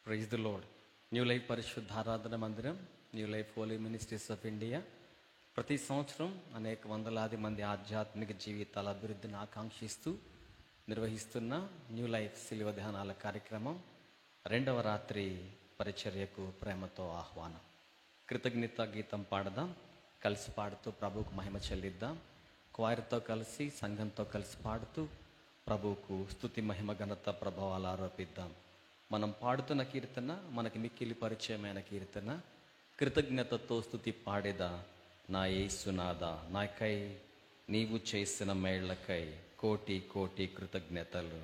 Praise the lord. New life పరిశుద్ధ ఆరాధన మందిరం, new life holy ministries of India ప్రతి సంవత్సరం అనేక వందలాది మంది ఆధ్యాత్మిక జీవితాల అభివృద్ధిని ఆకాంక్షిస్తూ నిర్వహిస్తున్న న్యూ లైఫ్ శిలువ ధ్యానాల కార్యక్రమం 2వ రాత్రి పరిచర్యకు ప్రేమతో ఆహ్వానం. కృతజ్ఞత గీతం పాడదాం, కలిసి పాడుతూ ప్రభువుకు మహిమ చెల్లిద్దాం. క్వాయిర్తో కలిసి, సంఘంతో కలిసి పాడుతూ ప్రభువుకు స్తుతి, మహిమ, ఘనత, ప్రభావాలు ఆరోపిద్దాం. మనం పాడుతున్న కీర్తన మనకి మిక్కిలి పరిచయమైన కీర్తన. కృతజ్ఞతతో స్తుతి పాడేదా నా యేసునాథా, నాకై నీవు చేసిన మేళ్లకై కోటి కోటి కృతజ్ఞతలు.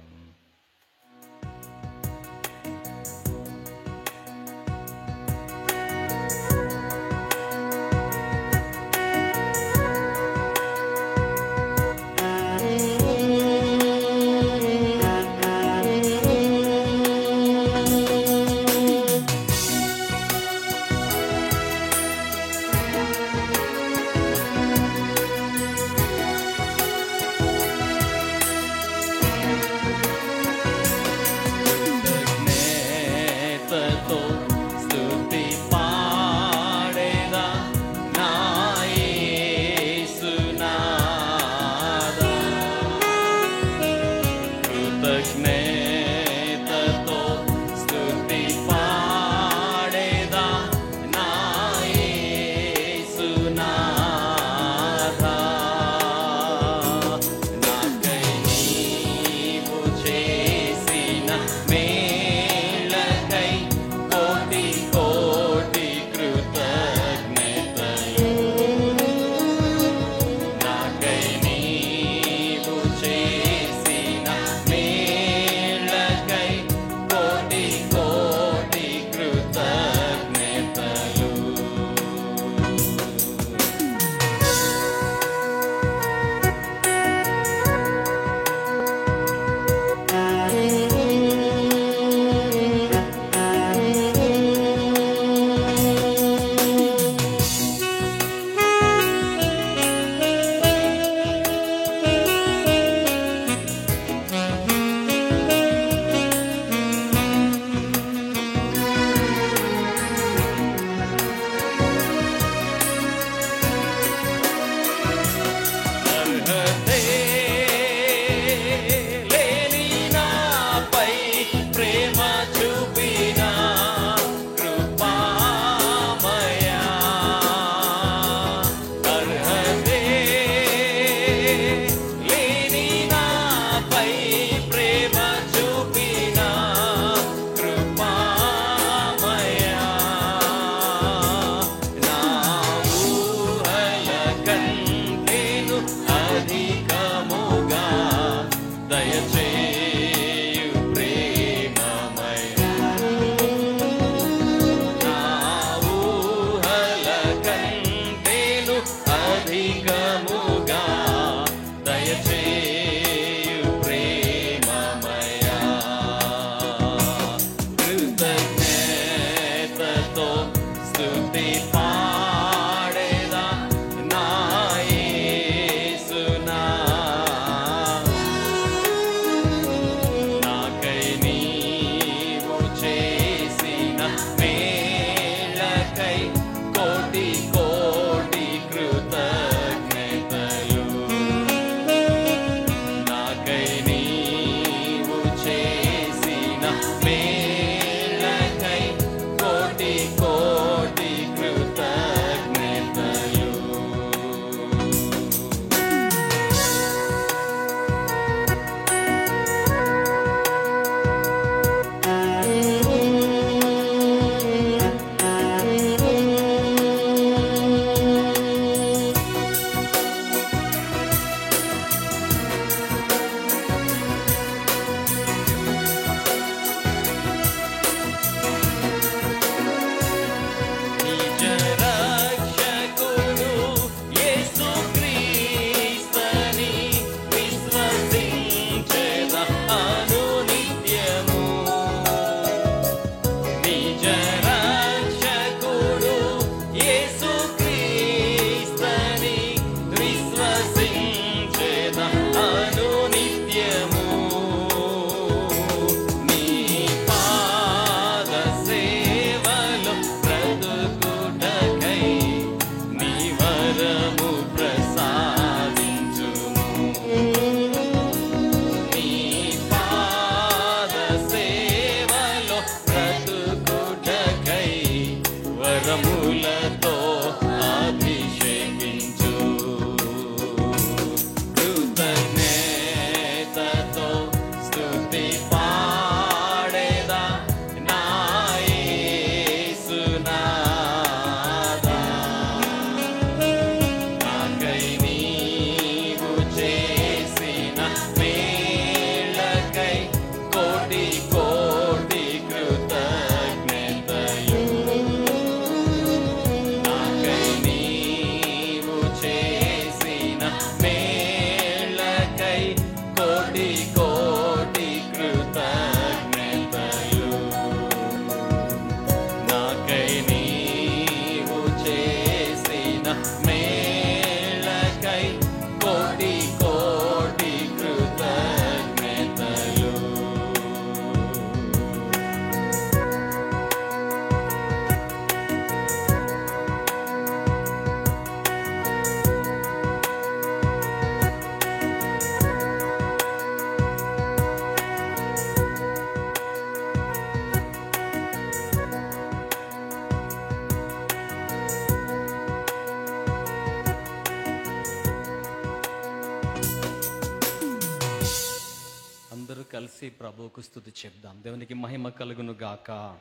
కలిసి ప్రభువుకు స్తుతి చెప్దాం. దేవునికి మహిమ కలుగును గాక.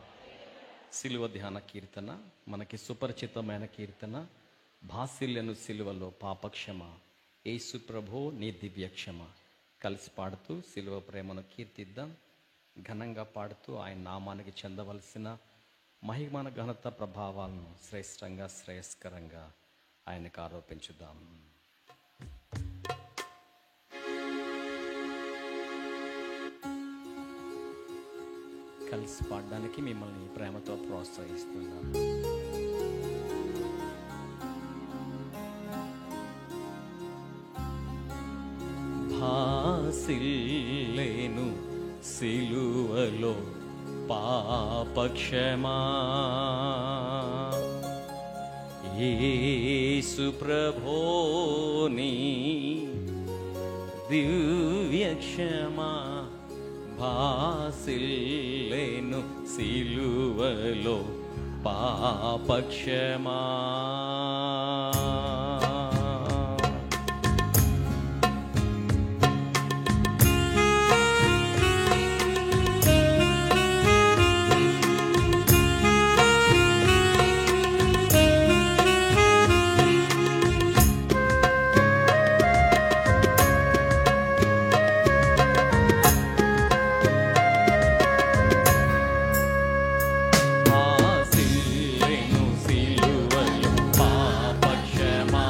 సిలువ ధ్యాన కీర్తన, మనకి సుపరిచితమైన కీర్తన. భాసిల్యను సిలువలో పాపక్షమ, యేసు ప్రభో నీ దివ్యక్షమ. కలిసి పాడుతూ సిలువ ప్రేమను కీర్తిద్దాం. ఘనంగా పాడుతూ ఆయన నామానికి చెందవలసిన మహిమాన ఘనత ప్రభావాలను శ్రేష్టంగా శ్రేయస్కరంగా ఆయనకు ఆరోపించుదాం. కలిసి పాడడానికి మిమ్మల్ని ప్రేమతో ప్రోత్సహిస్తున్నాను. భాసిల్లేను సిలువలో పాపక్షమా, యేసు ప్రభోని దివ్యక్షమా. భాసిల్లేను సిలువలో పాపక్షమా. సిలువలో పాపక్షమా,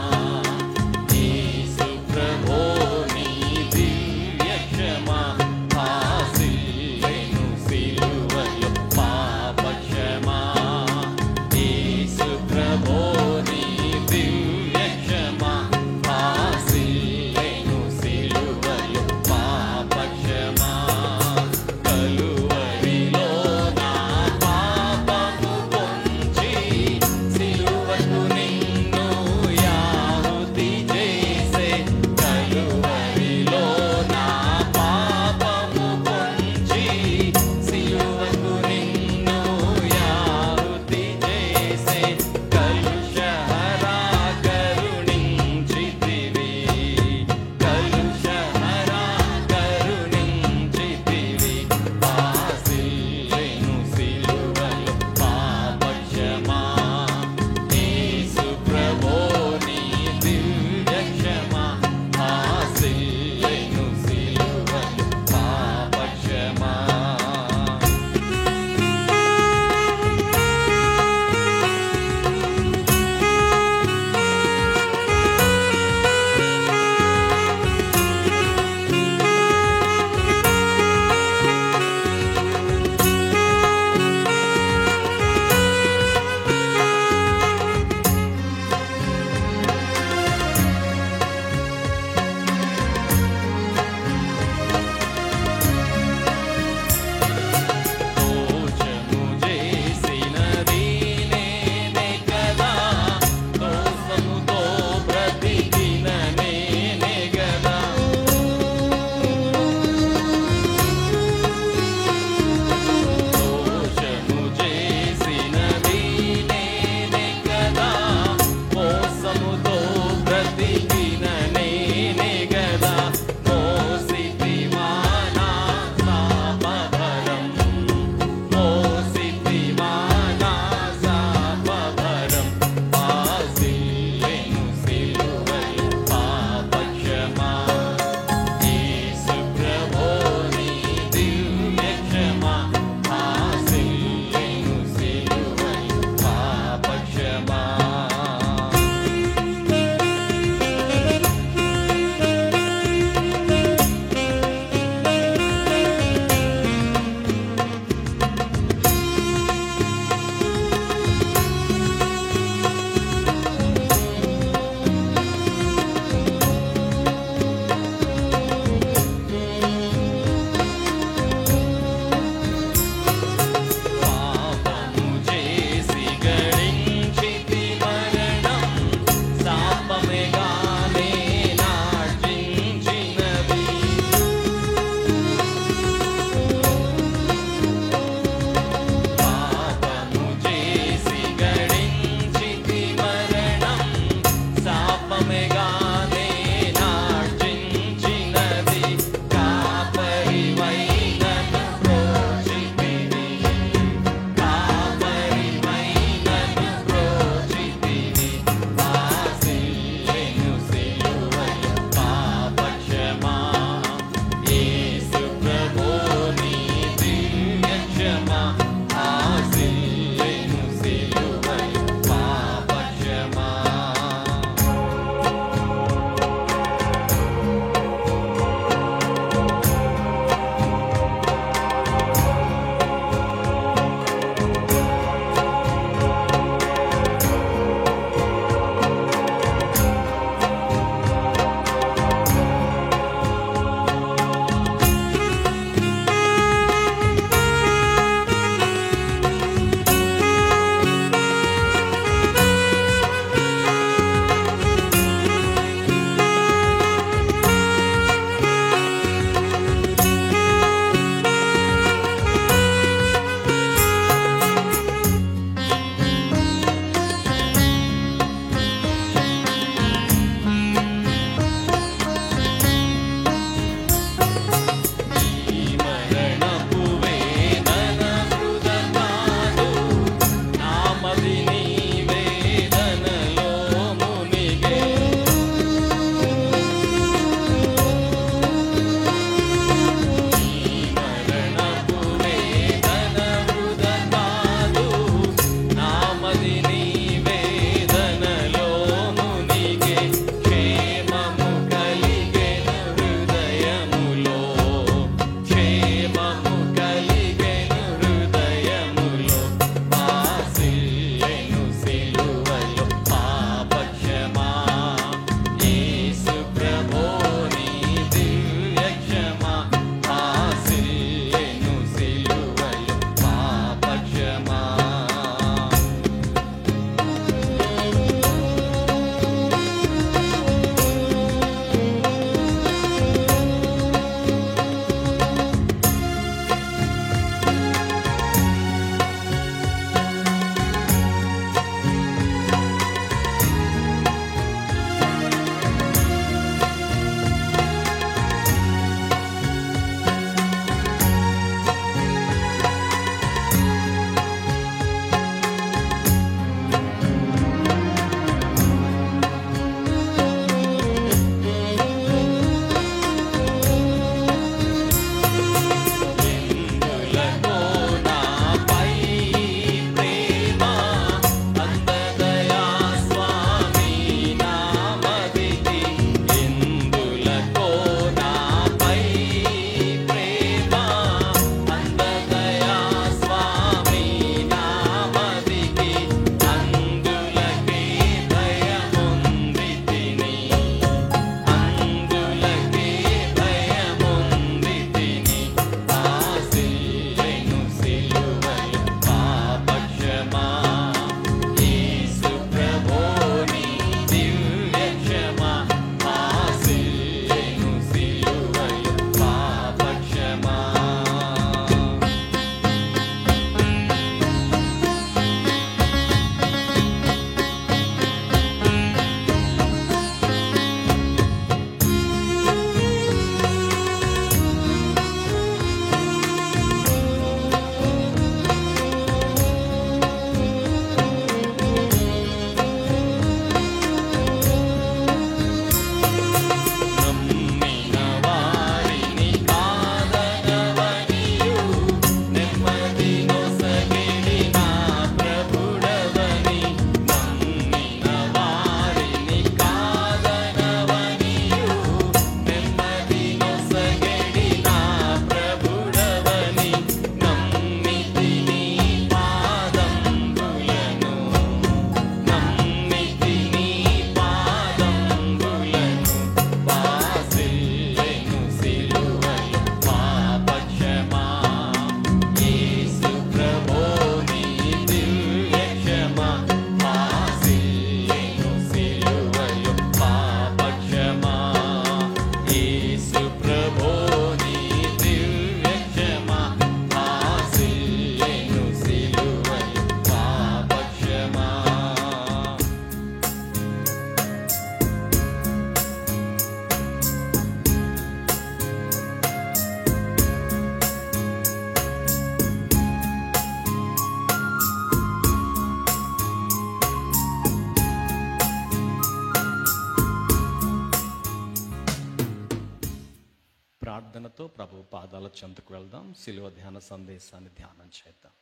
ప్రభు పాదాల చెంతకు వెళ్దాం. శిలువ ధ్యాన సందేశాన్ని ధ్యానం చేద్దాం.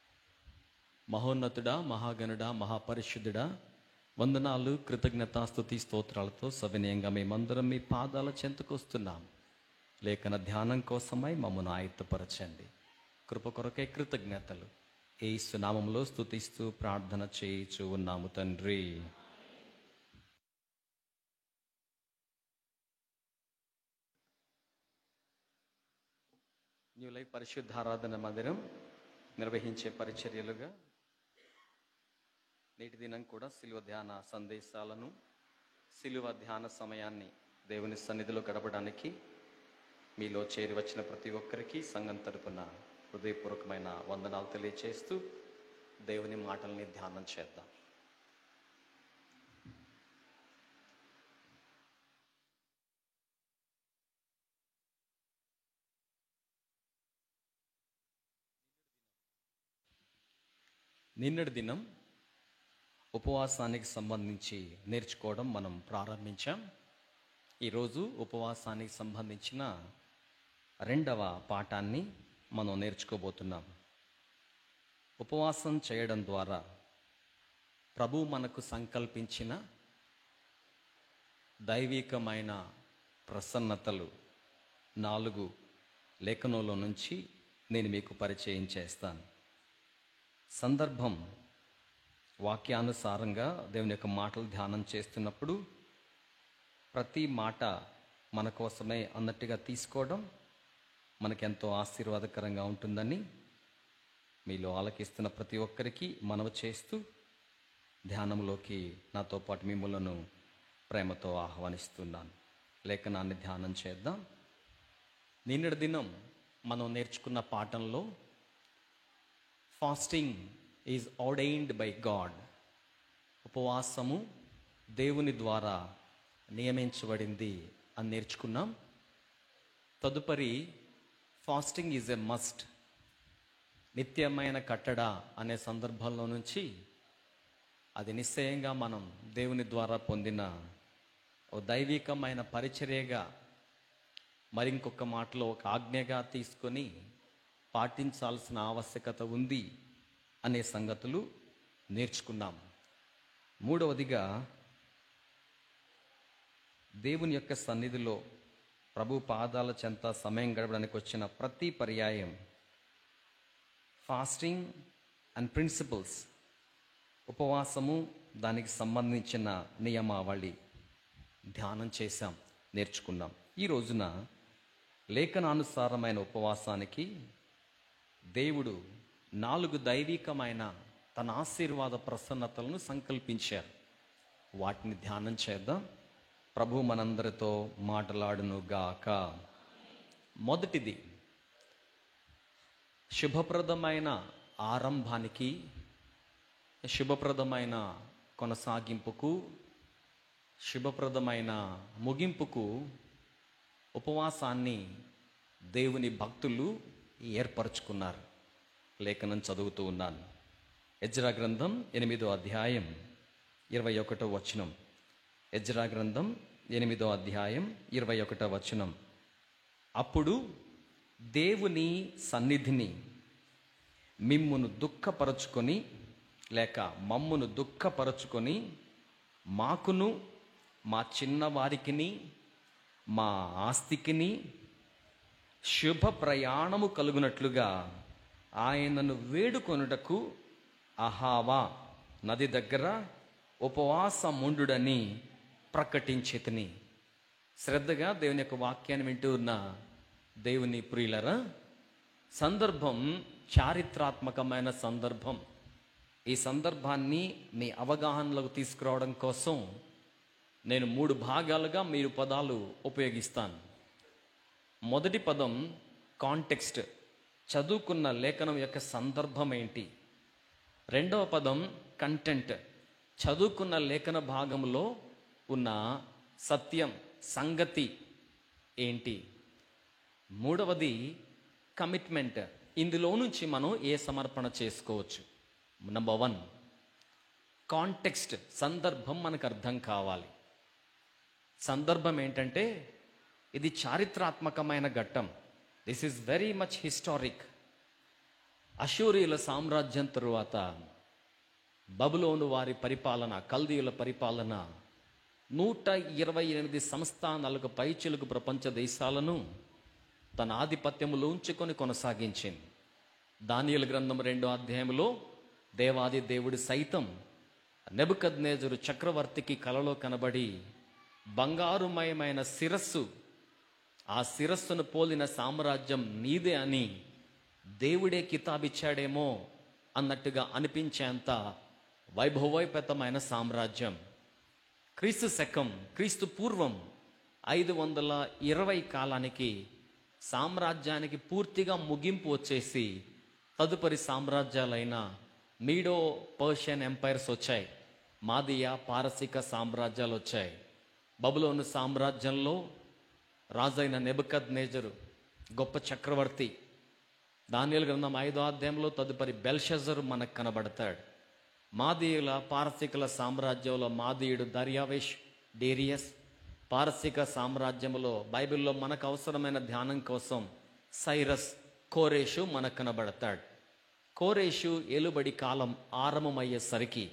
మహోన్నతుడా, మహాగణుడా, మహాపరిశుద్ధుడా, వందనాలు, కృతజ్ఞతాస్తుతి స్తోత్రాలతో సవినయంగా మేమందరం మీ పాదాల చెంతకు వస్తున్నాం. లేఖన ధ్యానం కోసమై మమ్మల్ని ఆయుత్తపరచండి. కృప కొరకే కృతజ్ఞతలు. యేసు నామములో స్తుతిస్తూ ప్రార్థన చేయించు ఉన్నాము తండ్రి. న్యూ లైఫ్ పరిశుద్ధారాధన మందిరం నిర్వహించే పరిచర్యలుగా నేటి దినం కూడా శిలువ ధ్యాన సందేశాలను, శిలువ ధ్యాన సమయాన్ని దేవుని సన్నిధిలో గడపడానికి మీలో చేరి వచ్చిన ప్రతి ఒక్కరికి సంఘం తరపున హృదయపూర్వకమైన వందనాలు తెలియచేస్తూ దేవుని మాటల్ని ధ్యానం చేద్దాం. నిన్నటి దినం ఉపవాసానికి సంబంధించి నేర్చుకోవడం మనం ప్రారంభించాం. ఈరోజు ఉపవాసానికి సంబంధించిన రెండవ పాఠాన్ని మనం నేర్చుకోబోతున్నాం. ఉపవాసం చేయడం ద్వారా ప్రభు మనకు సంకల్పించిన దైవికమైన ప్రసన్నతలు 4 లేఖనంలో నుంచి నేను మీకు పరిచయం చేస్తాను. సందర్భం వాక్యానుసారంగా దేవుని యొక్క మాటలు ధ్యానం చేస్తున్నప్పుడు ప్రతి మాట మన కోసమే అన్నట్టుగా తీసుకోవడం మనకెంతో ఆశీర్వాదకరంగా ఉంటుందని మీలో ఆలకిస్తున్న ప్రతి ఒక్కరికి మనవి చేస్తూ ధ్యానంలోకి నాతో పాటు మిమ్మలను ప్రేమతో ఆహ్వానిస్తున్నాను. లేఖనాన్ని ధ్యానం చేద్దాం. నిన్నటి దినం మనం నేర్చుకున్న పాఠంలో fasting is ordained by God. ఉపవాసము దేవుని ద్వారా నియమించబడింది అని నేర్చుకున్నాం. తదుపరి ఫాస్టింగ్ ఈజ్ ఎ మస్ట్, నిత్యమైన కట్టడ అనే సందర్భంలో నుంచి అది నిశ్చయంగా మనం దేవుని ద్వారా పొందిన ఓ దైవికమైన పరిచర్యగా, మరింకొక మాటలో ఒక ఆజ్ఞగా తీసుకొని పాటించాల్సిన ఆవశ్యకత ఉంది అనే సంగతులు నేర్చుకున్నాం. మూడవదిగా దేవుని యొక్క సన్నిధిలో ప్రభు పాదాల చెంత సమయం గడపడానికి వచ్చిన ప్రతి పర్యాయం ఫాస్టింగ్ అండ్ ప్రిన్సిపల్స్, ఉపవాసము దానికి సంబంధించిన నియమావళి ధ్యానం చేశాం, నేర్చుకున్నాం. ఈ రోజున లేఖనానుసారమైన ఉపవాసానికి దేవుడు 4 దైవికమైన తన ఆశీర్వాద ప్రసన్నతలను సంకల్పించారు. వాటిని ధ్యానం చేద్దాం. ప్రభు మనందరితో మాట్లాడును గాక. మొదటిది, శుభప్రదమైన ఆరంభానికి, శుభప్రదమైన కొనసాగింపుకు, శుభప్రదమైన ముగింపుకు ఉపవాసాన్ని దేవుని భక్తులు ఏర్పరచుకున్నారు. లేఖనం చదువుతూ ఉన్నాను. ఎజ్రా గ్రంథం 8వ అధ్యాయం 21వ వచనం. ఎజ్రా గ్రంథం 8వ అధ్యాయం 21వ వచనం. అప్పుడు దేవుని సన్నిధిని మిమ్మును దుఃఖపరచుకొని, లేక మమ్మును దుఃఖపరచుకొని, మాకును మా చిన్నవారికిని మా ఆస్తికిని శుభ ప్రయాణము కలుగునట్లుగా ఆయనను వేడుకొనుటకు అహావా నది దగ్గర ఉపవాసముండుడని ప్రకటించితిని. శ్రద్ధగా దేవుని యొక్క వాక్యాన్ని వింటూ ఉన్న దేవుని ప్రియులరా, సందర్భం చారిత్రాత్మకమైన సందర్భం. ఈ సందర్భాన్ని మీ అవగాహనలోకి తీసుకురావడం కోసం నేను 3 భాగాలుగా మీరు పదాలు ఉపయోగిస్తాను. మొదటి పదం కాంటెక్స్ట్, చదువుకున్న లేఖనం యొక్క సందర్భం ఏంటి. రెండవ పదం కంటెంట్, చదువుకున్న లేఖన భాగంలో ఉన్న సత్యం, సంగతి ఏంటి. మూడవది కమిట్మెంట్, ఇందులో నుంచి మనం ఏ సమర్పణ చేసుకోవచ్చు. నంబర్ 1 కాంటెక్స్ట్, సందర్భం మనకు అర్థం కావాలి. సందర్భం ఏంటంటే ఇది చారిత్రాత్మకమైన ఘట్టం. This is very much historic. అషూరియుల సామ్రాజ్యం తరువాత బబులోను వారి పరిపాలన, కల్దీయుల పరిపాలన 128 సంస్థానాలకు పైచిలుకు ప్రపంచ దేశాలను తన ఆధిపత్యములో ఉంచుకొని కొనసాగించింది. దానియేలు గ్రంథం 2వ అధ్యాయంలో దేవాది దేవుడు సైతం నెబుకద్నెజరు చక్రవర్తికి కలలో కనబడి బంగారుమయమైన శిరస్సు, ఆ శిరస్సును పోలిన సామ్రాజ్యం నీదే అని దేవుడే కితాబిచ్చాడేమో అన్నట్టుగా అనిపించేంత వైభవోపేతమైన సామ్రాజ్యం. క్రీస్తు పూర్వం 520 కాలానికి సామ్రాజ్యానికి పూర్తిగా ముగింపు వచ్చేసి తదుపరి సామ్రాజ్యాలైన మీడో పర్షియన్ ఎంపైర్స్ వచ్చాయి, మాదియా పారసీక సామ్రాజ్యాలు వచ్చాయి. బబులోను సామ్రాజ్యంలో రాజైన నెబుకద్నెజరు గొప్ప చక్రవర్తి. దానియేలు గ్రంథం 5వ అధ్యాయంలో తదుపరి బెల్షజరు మనకు కనబడతాడు. మాదీయుల పారసీకుల సామ్రాజ్యంలో మాదీయుడు దర్యావేష్, డేరియస్. పారసీక సామ్రాజ్యంలో బైబిల్లో మనకు అవసరమైన ధ్యానం కోసం సైరస్, కోరేషు మనకు కనబడతాడు. కోరేషు ఏలుబడి కాలం ఆరంభమయ్యేసరికి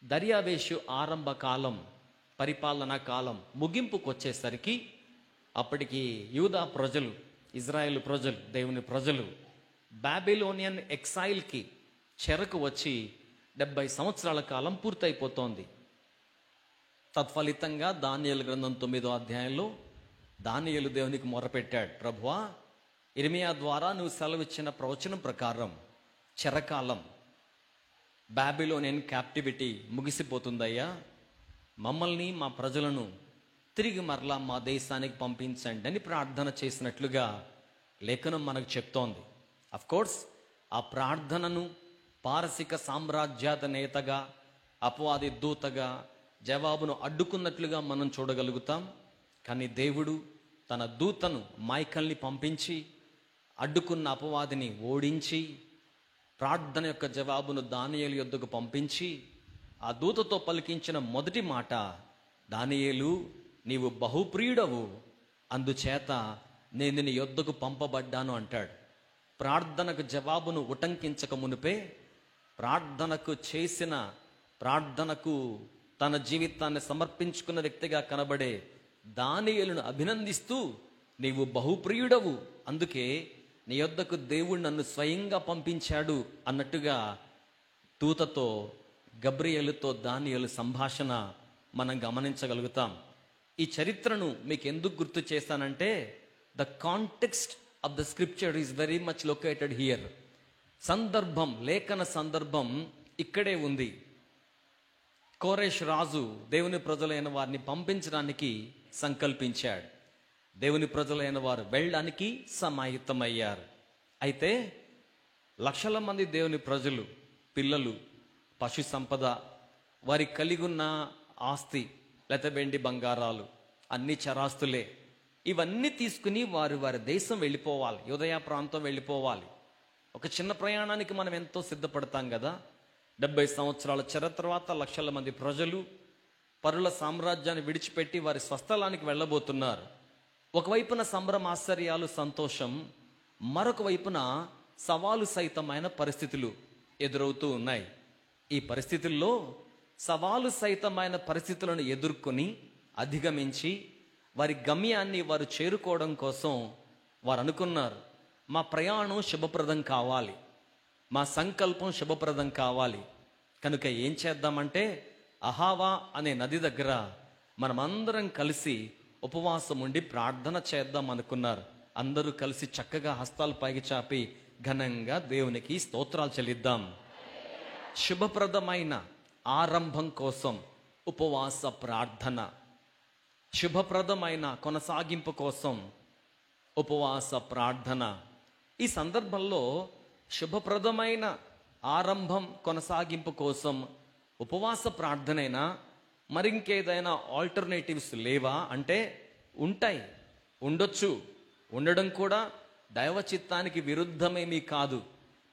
దర్యావేషు ఆరంభ కాలం, పరిపాలనా కాలం ముగింపుకు వచ్చేసరికి అప్పటికి యూదా ప్రజలు, ఇజ్రాయేల్ ప్రజలు, దేవుని ప్రజలు బాబిలోనియన్ ఎక్సైల్కి చెరకు వచ్చి 70 సంవత్సరాల కాలం పూర్తయిపోతోంది. తత్ఫలితంగా దానియేలు గ్రంథం 9వ అధ్యాయంలో దానియేలు దేవునికి మొరపెట్టాడు, ప్రభువా, ఇర్మియా ద్వారా నువ్వు సెలవిచ్చిన ప్రవచనం ప్రకారం చెరకాలం, బాబిలోనియన్ క్యాప్టివిటీ ముగిసిపోతుందయ్యా, మమ్మల్ని మా ప్రజలను తిరిగి మరలా మా దేశానికి పంపించండి అని ప్రార్థన చేసినట్లుగా లేఖనం మనకు చెప్తోంది. అఫ్కోర్స్ ఆ ప్రార్థనను పారసిక సామ్రాజ్యాధినేతగా, అపవాది దూతగా జవాబును అడ్డుకున్నట్లుగా మనం చూడగలుగుతాం. కానీ దేవుడు తన దూతను మైకల్ని పంపించి అడ్డుకున్న అపవాదిని ఓడించి ప్రార్థన యొక్క జవాబును దానియేలు యొద్దకు పంపించి ఆ దూతతో పలికించిన మొదటి మాట, దానియేలు, నీవు బహుప్రియుడవు, అందుచేత నేను నీ యొద్దకు పంపబడ్డాను అంటాడు. ప్రార్థనకు జవాబును ఉటంకించక మునిపే ప్రార్థనకు తన జీవితాన్ని సమర్పించుకున్న వ్యక్తిగా కనబడే దానియేలును అభినందిస్తూ, నీవు బహుప్రియుడవు, అందుకే నీ యొద్దకు దేవుడు నన్ను స్వయంగా పంపించాడు అన్నట్టుగా దూతతో, గబ్రియేలుతో దానియేలు సంభాషణ మనం గమనించగలుగుతాం. ఈ చరిత్రను మీకు ఎందుకు గుర్తు చేశానంటే, the context of the scripture is very much located here. సందర్భం, లేఖన సందర్భం ఇక్కడే ఉంది. కోరేష్ రాజు దేవుని ప్రజలైన వారిని పంపించడానికి సంకల్పించాడు. దేవుని ప్రజలైన వారు వెళ్ళడానికి సమాయత్తమయ్యారు. అయితే లక్షల మంది దేవుని ప్రజలు, పిల్లలు, పశు సంపద, వారి కలిగి ఉన్న ఆస్తి, లేకపోతే వెండి బంగారాలు, అన్ని చరాస్తులే, ఇవన్నీ తీసుకుని వారి దేశం వెళ్ళిపోవాలి, యూదయ ప్రాంతం వెళ్ళిపోవాలి. ఒక చిన్న ప్రయాణానికి మనం ఎంతో సిద్ధపడతాం కదా. 70 సంవత్సరాల చెర తర్వాత లక్షల మంది ప్రజలు పరుల సామ్రాజ్యాన్ని విడిచిపెట్టి వారి స్వస్థలానికి వెళ్ళబోతున్నారు. ఒకవైపున సంభ్రమ, ఆశ్చర్యాలు, సంతోషం, మరొక వైపున సవాలు సైతమైన పరిస్థితులు ఎదురవుతూ ఉన్నాయి. ఈ పరిస్థితుల్లో సవాలు సైతమైన పరిస్థితులను ఎదుర్కొని అధిగమించి వారి గమ్యాన్ని వారు చేరుకోవడం కోసం వారు అనుకున్నారు, మా ప్రయాణం శుభప్రదం కావాలి, మా సంకల్పం శుభప్రదం కావాలి. కనుక ఏం చేద్దామంటే, అహావా అనే నది దగ్గర మనమందరం కలిసి ఉపవాసం ఉండి ప్రార్థన చేద్దాం అనుకున్నారు. అందరూ కలిసి చక్కగా హస్తాలు పైకి చాపి ఘనంగా దేవునికి స్తోత్రాలు చెల్లిద్దాం. శుభప్రదమైన ఆరంభం కోసం ఉపవాస ప్రార్థన, శుభప్రదమైన కొనసాగింపు కోసం ఉపవాస ప్రార్థన. ఈ సందర్భంలో శుభప్రదమైన ఆరంభం, కొనసాగింపు కోసం ఉపవాస ప్రార్థనైనా మరింకేదైనా ఆల్టర్నేటివ్స్ లేవా అంటే ఉంటాయి, ఉండొచ్చు. ఉండడం కూడా దైవ చిత్తానికి విరుద్ధమేమీ కాదు.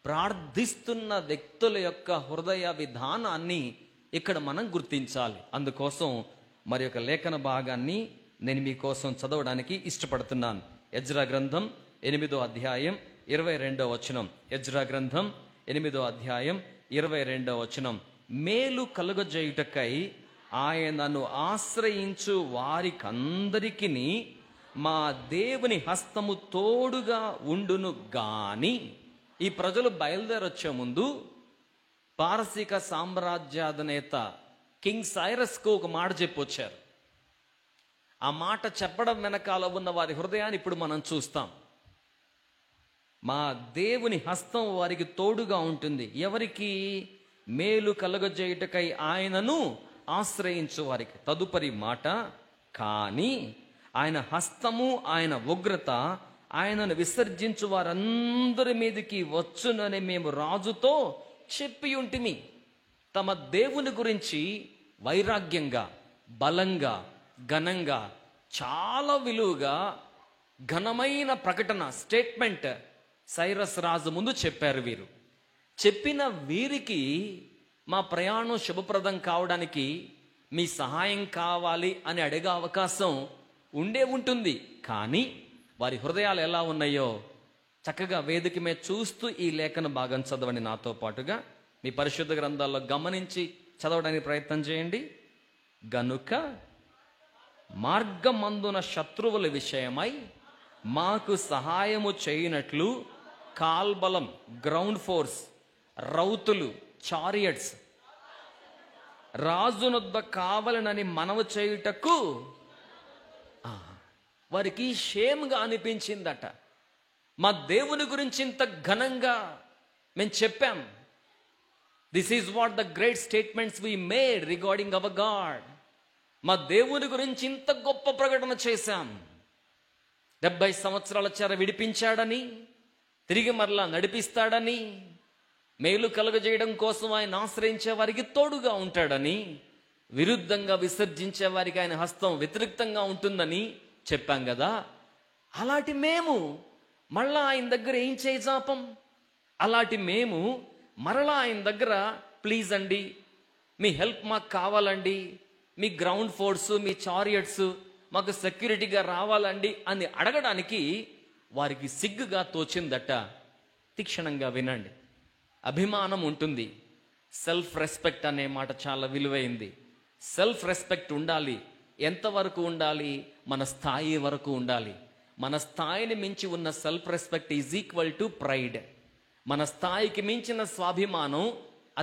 ప్రార్థిస్తున్న వ్యక్తుల యొక్క హృదయ విధానాన్ని ఇక్కడ మనం గుర్తించాలి. అందుకోసం మరి ఒక లేఖన భాగాన్ని నేను మీకోసం చదవడానికి ఇష్టపడుతున్నాను. ఎజ్రా గ్రంథం 8వ అధ్యాయం 22వ వచనం. ఎజ్రా గ్రంథం 8వ అధ్యాయం 22వ వచనం. మేలు కలుగజేయుటకై ఆయనను ఆశ్రయించు వారికందరికీ మా దేవుని హస్తము తోడుగా ఉండును గాని. ఈ ప్రజలు బయలుదేరొచ్చే ముందు పారసీక సామ్రాజ్యాధినేత కింగ్ సైరస్కు ఒక మాట చెప్పొచ్చారు. ఆ మాట చెప్పడం వెనకాల ఉన్న వారి హృదయాన్ని ఇప్పుడు మనం చూస్తాం. మా దేవుని హస్తం వారికి తోడుగా ఉంటుంది. ఎవరికి? మేలు కలుగజేయుటకై ఆయనను ఆశ్రయించు వారికి. తదుపరి మాట, కానీ ఆయన హస్తము, ఆయన ఉగ్రత ఆయనను విసర్జించు వారందరి మీదకి వచ్చునని మేము రాజుతో చెప్పి ఉంటిమి. తమ దేవుని గురించి వైరాగ్యంగా, బలంగా, ఘనంగా, చాలా విలువగా ఘనమైన ప్రకటన, స్టేట్మెంట్ సైరస్ రాజు ముందు చెప్పారు. వీరు చెప్పిన వీరికి మా ప్రయాణం శుభప్రదం కావడానికి మీ సహాయం కావాలి అని అడిగే అవకాశం ఉండే ఉంటుంది. కానీ వారి హృదయాలు ఎలా ఉన్నాయో చక్కగా వేదిక మీద చూస్తూ ఈ లేఖన భాగం చదవండి. నాతో పాటుగా మీ పరిశుద్ధ గ్రంథాల్లో గమనించి చదవడానికి ప్రయత్నం చేయండి. గనుక మార్గమందున శత్రువుల విషయమై మాకు సహాయము చేయనట్లు కాల్బలం, గ్రౌండ్ ఫోర్స్, రౌతులు, చారియట్స్ రాజునొద్ద కావాలనని మనవి చేయుటకు వారికి షేమ్గా అనిపించిందట. మా దేవుని గురించి ఇంత ఘనంగా మేము చెప్పాం. This is what the great statements we made regarding hour God. మా దేవుని గురించి ఇంత గొప్ప ప్రకటన చేశాం. 70 సంవత్సరాల చెర విడిపించాడని, తిరిగి మరలా నడిపిస్తాడని, మేలు కలుగజేయడం కోసం ఆయన ఆశ్రయించే వారికి తోడుగా ఉంటాడని, విరుద్ధంగా విసర్జించే వారికి ఆయన హస్తం వ్యతిరేక్తంగా ఉంటుందని చెప్పాం కదా. అలాంటి మేము మళ్ళా ఆయన దగ్గర ఏం చేయజాపం? అలాంటి మేము మరలా ఆయన దగ్గర ప్లీజ్ అండి, మీ హెల్ప్ మాకు కావాలండి, మీ గ్రౌండ్ ఫోర్సు, మీ చారియట్స్ మాకు సెక్యూరిటీగా రావాలండి అని అడగడానికి వారికి సిగ్గుగా తోచిందట. తీక్షణంగా వినండి. అభిమానం ఉంటుంది. సెల్ఫ్ రెస్పెక్ట్ అనే మాట చాలా విలువైంది. సెల్ఫ్ రెస్పెక్ట్ ఉండాలి. ఎంతవరకు ఉండాలి? మన స్థాయి వరకు ఉండాలి. మన స్థాయిని మించి ఉన్న self respect is equal to pride. మన స్థాయికి మించిన స్వాభిమానం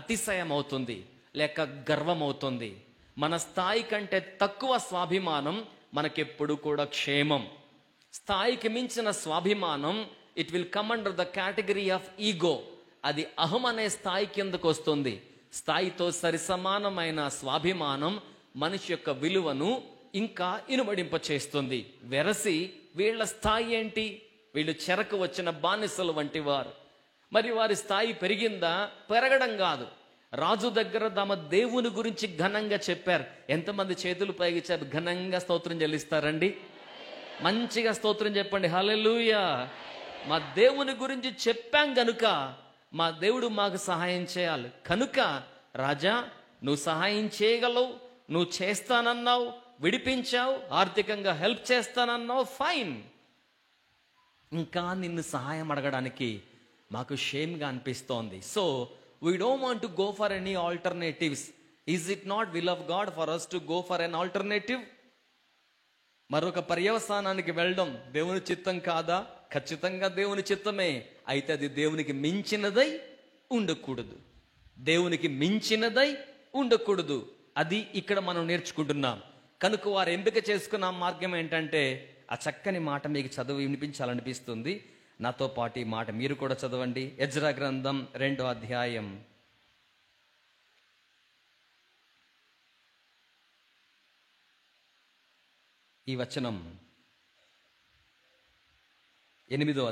అతిశయం అవుతుంది, లేక గర్వం అవుతుంది. మన స్థాయి కంటే తక్కువ స్వాభిమానం మనకెప్పుడు కూడా క్షేమం. స్థాయికి మించిన స్వాభిమానం it will come under the category of ego. అది అహం అనే స్థాయి కిందకు వస్తుంది. స్థాయితో సరిసమానమైన స్వాభిమానం మనిషి యొక్క విలువను ఇంకా ఇనుమడింప చేస్తుంది. వెరసి వీళ్ళ స్థాయి ఏంటి? వీళ్ళు చెరకు వచ్చిన బానిసలు వంటి వారు. మరి వారి స్థాయి పెరిగిందా? పెరగడం కాదు. రాజు దగ్గర తమ దేవుని గురించి ఘనంగా చెప్పారు. ఎంతమంది చేతులు పైకిచ్చారు? ఘనంగా స్తోత్రం చెల్లిస్తారండి? మంచిగా స్తోత్రం చెప్పండి. హల్లెలూయా. మా దేవుని గురించి చెప్పాం గనుక మా దేవుడు మాకు సహాయం చేయాలి. కనుక రాజా, నువ్వు సహాయం చేయగలవు, నువ్వు చేస్తానన్నావు, విడిపించావు, ఆర్థికంగా హెల్ప్ చేస్తానన్నావు, ఫైన్. ఇంకా నిన్ను సహాయం అడగడానికి మాకు షేమ్గా అనిపిస్తోంది. So we don't want to go for any alternatives. Is it not will of God for us to go for an alternative? మరొక పర్యవసానానికి వెళ్ళడం దేవుని చిత్తం కాదా? ఖచ్చితంగా దేవుని చిత్తమే. అయితే అది దేవునికి మించినదై ఉండకూడదు. దేవునికి మించినదై ఉండకూడదు. అది ఇక్కడ మనం నేర్చుకుంటున్నాం. కనుక వారు ఎంపిక చేసుకున్న మార్గం ఏంటంటే, ఆ చక్కని మాట మీకు చదువు వినిపించాలనిపిస్తుంది. నాతో పాటు ఈ మాట మీరు కూడా చదవండి. ఎజ్రా గ్రంథం 2వ అధ్యాయం 8వ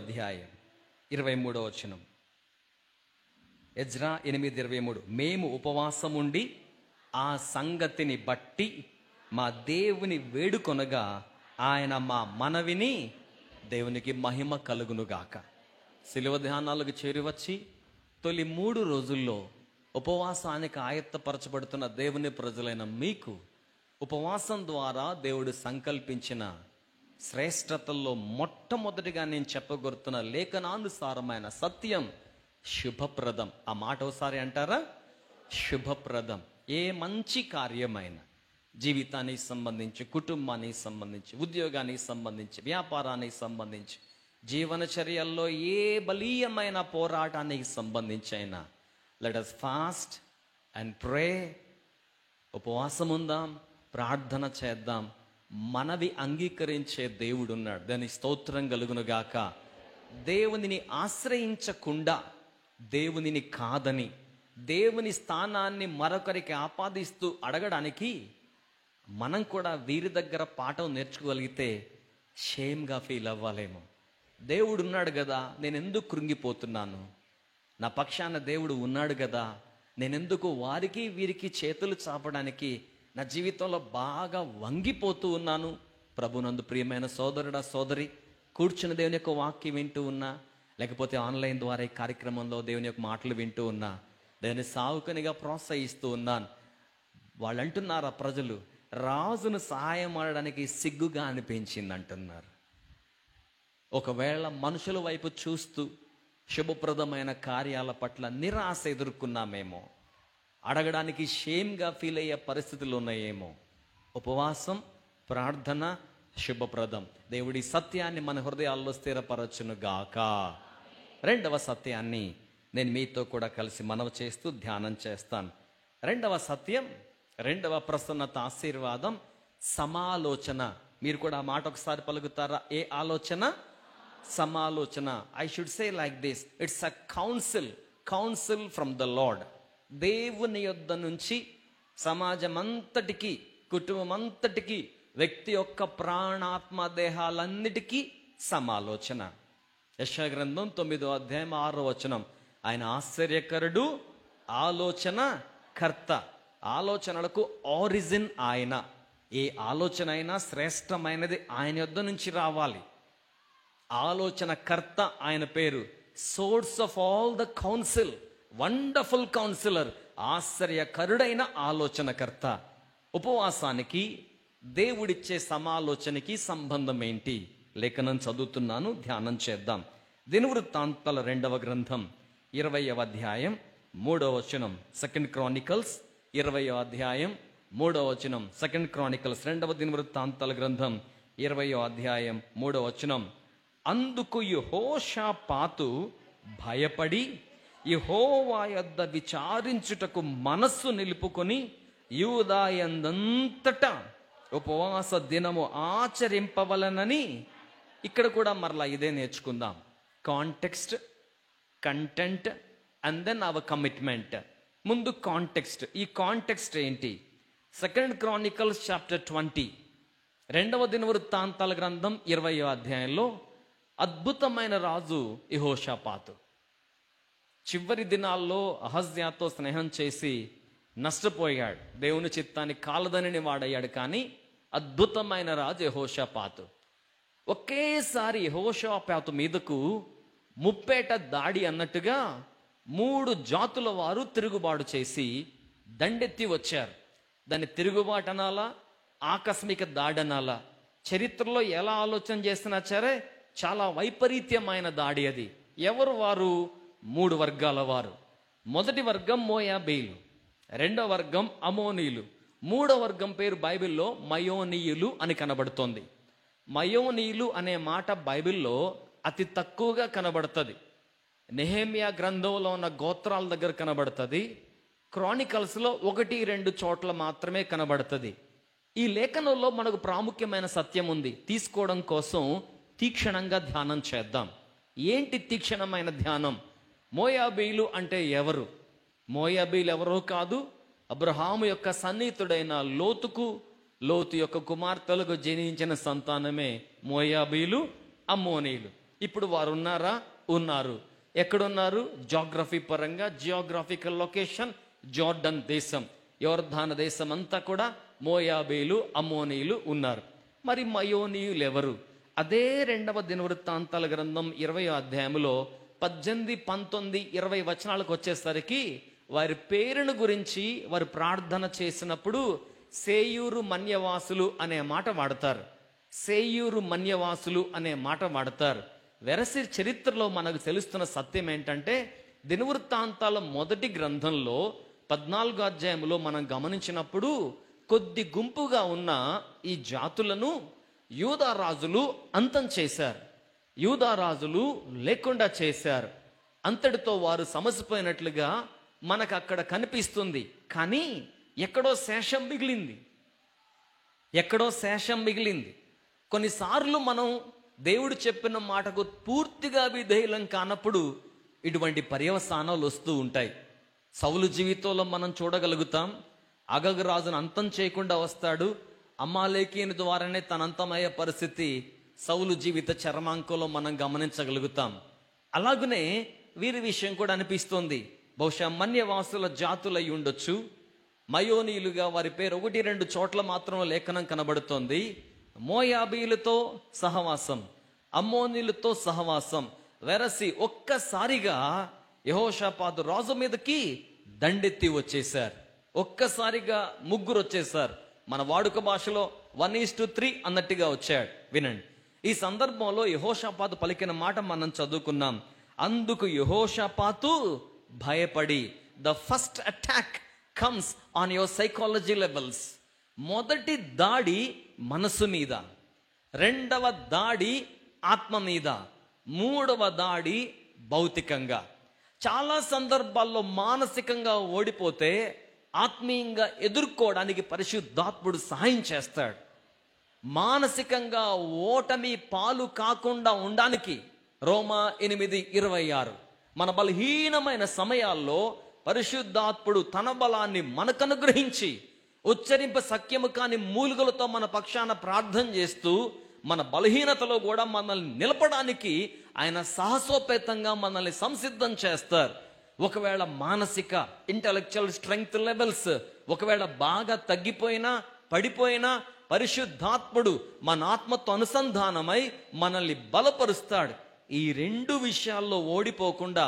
అధ్యాయం 23వ వచనం. ఎజ్రా 8:23. మేము ఉపవాసం ఉండి ఆ సంగతిని బట్టి మా దేవుని వేడుకొనగా ఆయన మా మనవిని దేవునికి మహిమ కలుగునుగాక. శిలువ ధ్యానాలకు చేరివచ్చి తొలి 3 రోజుల్లో ఉపవాసానికి ఆయత్తపరచబడుతున్న దేవుని ప్రజలైన మీకు ఉపవాసం ద్వారా దేవుడు సంకల్పించిన శ్రేష్టతల్లో మొట్టమొదటిగా నేను చెప్పగొరుతున్న లేఖనానుసారమైన సత్యం శుభప్రదం. ఆ మాట ఒకసారి అంటారా? శుభప్రదం. ఏ మంచి కార్యమైన జీవితానికి సంబంధించి, కుటుంబానికి సంబంధించి, ఉద్యోగానికి సంబంధించి, వ్యాపారానికి సంబంధించి, జీవనచర్యల్లో ఏ బలీయమైన పోరాటానికి సంబంధించి అయినా let us fast and pray. ఉపవాసం ఉందాం, ప్రార్థన చేద్దాం. మనవి అంగీకరించే దేవుడు ఉన్నాడు. దాని స్తోత్రం కలుగునుగాక. దేవునిని ఆశ్రయించకుండా, దేవునిని కాదని, దేవుని స్థానాన్ని మరొకరికి ఆపాదిస్తూ అడగడానికి మనం కూడా వీరి దగ్గర పాఠం నేర్చుకోగలిగితే షేమ్గా ఫీల్ అవ్వాలేమో. దేవుడు ఉన్నాడు కదా, నేను ఎందుకు కృంగిపోతున్నాను? నా పక్షాన దేవుడు ఉన్నాడు కదా, నేనెందుకు వారికి వీరికి చేతులు చాపడానికి నా జీవితంలో బాగా వంగిపోతూ ఉన్నాను? ప్రభునందు ప్రియమైన సోదరుడా, సోదరి, కూర్చుని దేవుని యొక్క వాక్యం వింటూ ఉన్నా, లేకపోతే ఆన్లైన్ ద్వారా ఈ కార్యక్రమంలో దేవుని యొక్క మాటలు వింటూ ఉన్నా, దేవుని సావుకనిగా ప్రోత్సహిస్తూ ఉన్నాను. వాళ్ళు అంటున్నారు, ఆ ప్రజలు, రాజును సహాయం ఆడడానికి సిగ్గుగా అనిపించింది అంటున్నారు. ఒకవేళ మనుషుల వైపు చూస్తూ శుభప్రదమైన కార్యాల పట్ల నిరాశ ఎదుర్కొన్నామేమో, అడగడానికి షేమ్గా ఫీల్ అయ్యే పరిస్థితులు ఉన్నాయేమో. ఉపవాసం, ప్రార్థన శుభప్రదం. దేవుడి సత్యాన్ని మన హృదయాల్లో స్థిరపరచును గాక. రెండవ సత్యాన్ని నేను మీతో కూడా కలిసి మనవి చేస్తూ ధ్యానం చేస్తాను. రెండవ సత్యం, రెండవ ప్రసన్నత, ఆశీర్వాదం సమాలోచన. మీరు కూడా ఆ మాట ఒకసారి పలుకుతారా? ఏ ఆలోచన? సమాలోచన. I should say like this, it's a counsel from the Lord. దేవుని యొద్ద నుంచి సమాజం అంతటికి, కుటుంబం అంతటికి, వ్యక్తి యొక్క ప్రాణాత్మ దేహాలన్నిటికీ సమాలోచన. యెషయా గ్రంథం 9వ అధ్యాయం 6వ వచనం, ఆయన ఆశ్చర్యకరుడు, ఆలోచన కర్త. ఆలోచనలకు ఆరిజిన్ ఆయన. ఏ ఆలోచన అయినా శ్రేష్టమైనది ఆయన యొద్ద నుంచి రావాలి. ఆలోచన కర్త ఆయన పేరు. Source of all the counsel, wonderful counsellor, ఆశ్చర్యకరుడైన ఆలోచనకర్త. ఉపవాసానికి, దేవుడిచ్చే సమాలోచనకి సంబంధం ఏంటి? లేఖనం చదువుతున్నాను, ధ్యానం చేద్దాం. దినవృత్తాంతాల 2వ గ్రంథం 20వ అధ్యాయం 3వ వచనం. 2 క్రానికల్స్ 20వ అధ్యాయం 3వ వచనం. 2 క్రానికల్స్, 2వ దినవృత్తాంతాల గ్రంథం 20వ అధ్యాయం 3వ వచనం. అందుకు యెహోషాపాతు భయపడి యెహోవా యొద్ద విచారించుటకు మనస్సు నిలుపుకొని యూదాయందంతటా ఉపవాస దినము ఆచరింపవలనని. ఇక్కడ కూడా మరలా ఇదే నేర్చుకుందాం. Context, content and then our commitment. ముందు కాంటెక్స్ట్. ఈ కాంటెక్స్ట్ ఏంటి? 2 క్రానికల్స్ చాప్టర్ 20, 2వ దినవృత్తాంతాల గ్రంథం 20వ అధ్యాయంలో అద్భుతమైన రాజు యెహోషాపాతు. చివరి దినాల్లో అహజ్యాతో స్నేహం చేసి నష్టపోయాడు, దేవుని చిత్తాన్ని కాలదనని వాడయ్యాడు. కానీ అద్భుతమైన రాజు యెహోషాపాతు. ఒకేసారి యెహోషాపాతు మీదకు ముప్పేట దాడి అన్నట్టుగా 3 జాతుల వారు తిరుగుబాటు చేసి దండెత్తి వచ్చారు. దాన్ని తిరుగుబాటు అనాలా, ఆకస్మిక దాడి అనాలా? చరిత్రలో ఎలా ఆలోచన చేస్తున్నా సరే చాలా వైపరీత్యమైన దాడి అది. ఎవరు వారు? 3 వర్గాల వారు. మొదటి వర్గం మోయాబీలు, రెండవ వర్గం అమోనీయులు, మూడవ వర్గం పేరు బైబిల్లో మయోనీయులు అని కనబడుతోంది. మయోనీయులు అనే మాట బైబిల్లో అతి తక్కువగా కనబడుతుంది. నెహెమ్యా గ్రంథంలో ఉన్న గోత్రాల దగ్గర కనబడుతుంది. క్రానికల్స్లో 1-2 చోట్ల మాత్రమే కనబడుతుంది. ఈ లేఖనంలో మనకు ప్రాముఖ్యమైన సత్యం ఉంది. తీసుకోవడం కోసం తీక్షణంగా ధ్యానం చేద్దాం. ఏంటి తీక్షణమైన ధ్యానం? మోయాబీలు అంటే ఎవరు? మోయాబీలు ఎవరో కాదు, అబ్రహాము యొక్క సన్నిహితుడైన లోతు యొక్క కుమార్తెలకు జనించిన సంతానమే మోయాబీలు, అమ్మోనీయులు. ఇప్పుడు వారు ఉన్నారా? ఉన్నారు. ఎక్కడున్నారు? జాగ్రఫీ పరంగా, జియోగ్రాఫికల్ లొకేషన్ జోర్డన్ దేశం, యోర్దాను దేశం అంతా కూడా మోయాబీలు, అమ్మోనీయులు ఉన్నారు. మరి మయోనీయులు ఎవరు? అదే 2వ దినవృత్తాంతాల గ్రంథం 20వ అధ్యాయంలో 18, 19, 20 వచనాలకు వచ్చేసరికి వారి పేరును గురించి వారు ప్రార్థన చేసినప్పుడు సేయూరు మన్యవాసులు అనే మాట వాడతారు. సేయూరు మన్యవాసులు అనే మాట వాడతారు. వెరసి చరిత్రలో మనకు తెలుస్తున్న సత్యం ఏంటంటే, దినవృత్తాంతాల మొదటి గ్రంథంలో 14వ అధ్యాయంలో మనం గమనించినప్పుడు కొద్ది గుంపుగా ఉన్న ఈ జాతులను యూదారాజులు అంతం చేశారు. యూదారాజులు లేకుండా చేశారు. అంతటితో వారు సమసిపోయినట్లుగా మనకు అక్కడ కనిపిస్తుంది. కానీ ఎక్కడో శేషం మిగిలింది. కొన్నిసార్లు మనం దేవుడు చెప్పిన మాటకు పూర్తిగా విధేయులం కానప్పుడు ఇటువంటి పర్యవసానాలు వస్తూ ఉంటాయి. సౌలు జీవితంలో మనం చూడగలుగుతాం. అగగు రాజును అంతం చేయకుండా వస్తాడు. అమాలేకీయుని ద్వారానే తన అంతమయ్యే పరిస్థితి సౌలు జీవిత చరమాంకంలో మనం గమనించగలుగుతాం. అలాగనే వీరి విషయం కూడా అనిపిస్తుంది. బహుశా మన్యవాసుల జాతులై ఉండొచ్చు. మయోనీయులుగా వారి పేరు 1-2 చోట్ల మాత్రం లేఖనం కనబడుతోంది. మోయాబీలతో సహవాసం, అమ్మోనీలతో సహవాసం, వెరసి ఒక్కసారిగా యెహోషాపాతు రాజు మీదకి దండెత్తి వచ్చేశారు. ఒక్కసారిగా ముగ్గురు వచ్చేసారు. మన వాడుక భాషలో 1:3 అన్నట్టుగా వచ్చాడు. వినండి, ఈ సందర్భంలో యెహోషాపాతు పలికిన మాట మనం చదువుకున్నాం. అందుకు యెహోషాపాతు భయపడి. The first attack comes on your psychology levels. మొదటి దాడి మనసు మీద, రెండవ దాడి ఆత్మ మీద, మూడవ దాడి భౌతికంగా. చాలా సందర్భాల్లో మానసికంగా ఓడిపోతే ఆత్మీయంగా ఎదుర్కోవడానికి పరిశుద్ధాత్ముడు సహాయం చేస్తాడు. మానసికంగా ఓటమి పాలు కాకుండా ఉండడానికి రోమా 8:26 మన బలహీనమైన సమయాల్లో పరిశుద్ధాత్ముడు తన బలాన్ని మనకు అనుగ్రహించి ఉచ్చరింప సఖ్యము కాని మూలుగులతో మన పక్షాన ప్రార్థన చేస్తూ మన బలహీనతలో కూడా మనల్ని నిలపడానికి ఆయన సాహసోపేతంగా మనల్ని సంసిద్ధం చేస్తారు. ఒకవేళ మానసిక ఇంటెలెక్చువల్ స్ట్రెంగ్త్ లెవెల్స్ ఒకవేళ బాగా తగ్గిపోయినా పడిపోయినా పరిశుద్ధాత్ముడు మన ఆత్మతో అనుసంధానమై మనల్ని బలపరుస్తాడు. ఈ 2 విషయాల్లో ఓడిపోకుండా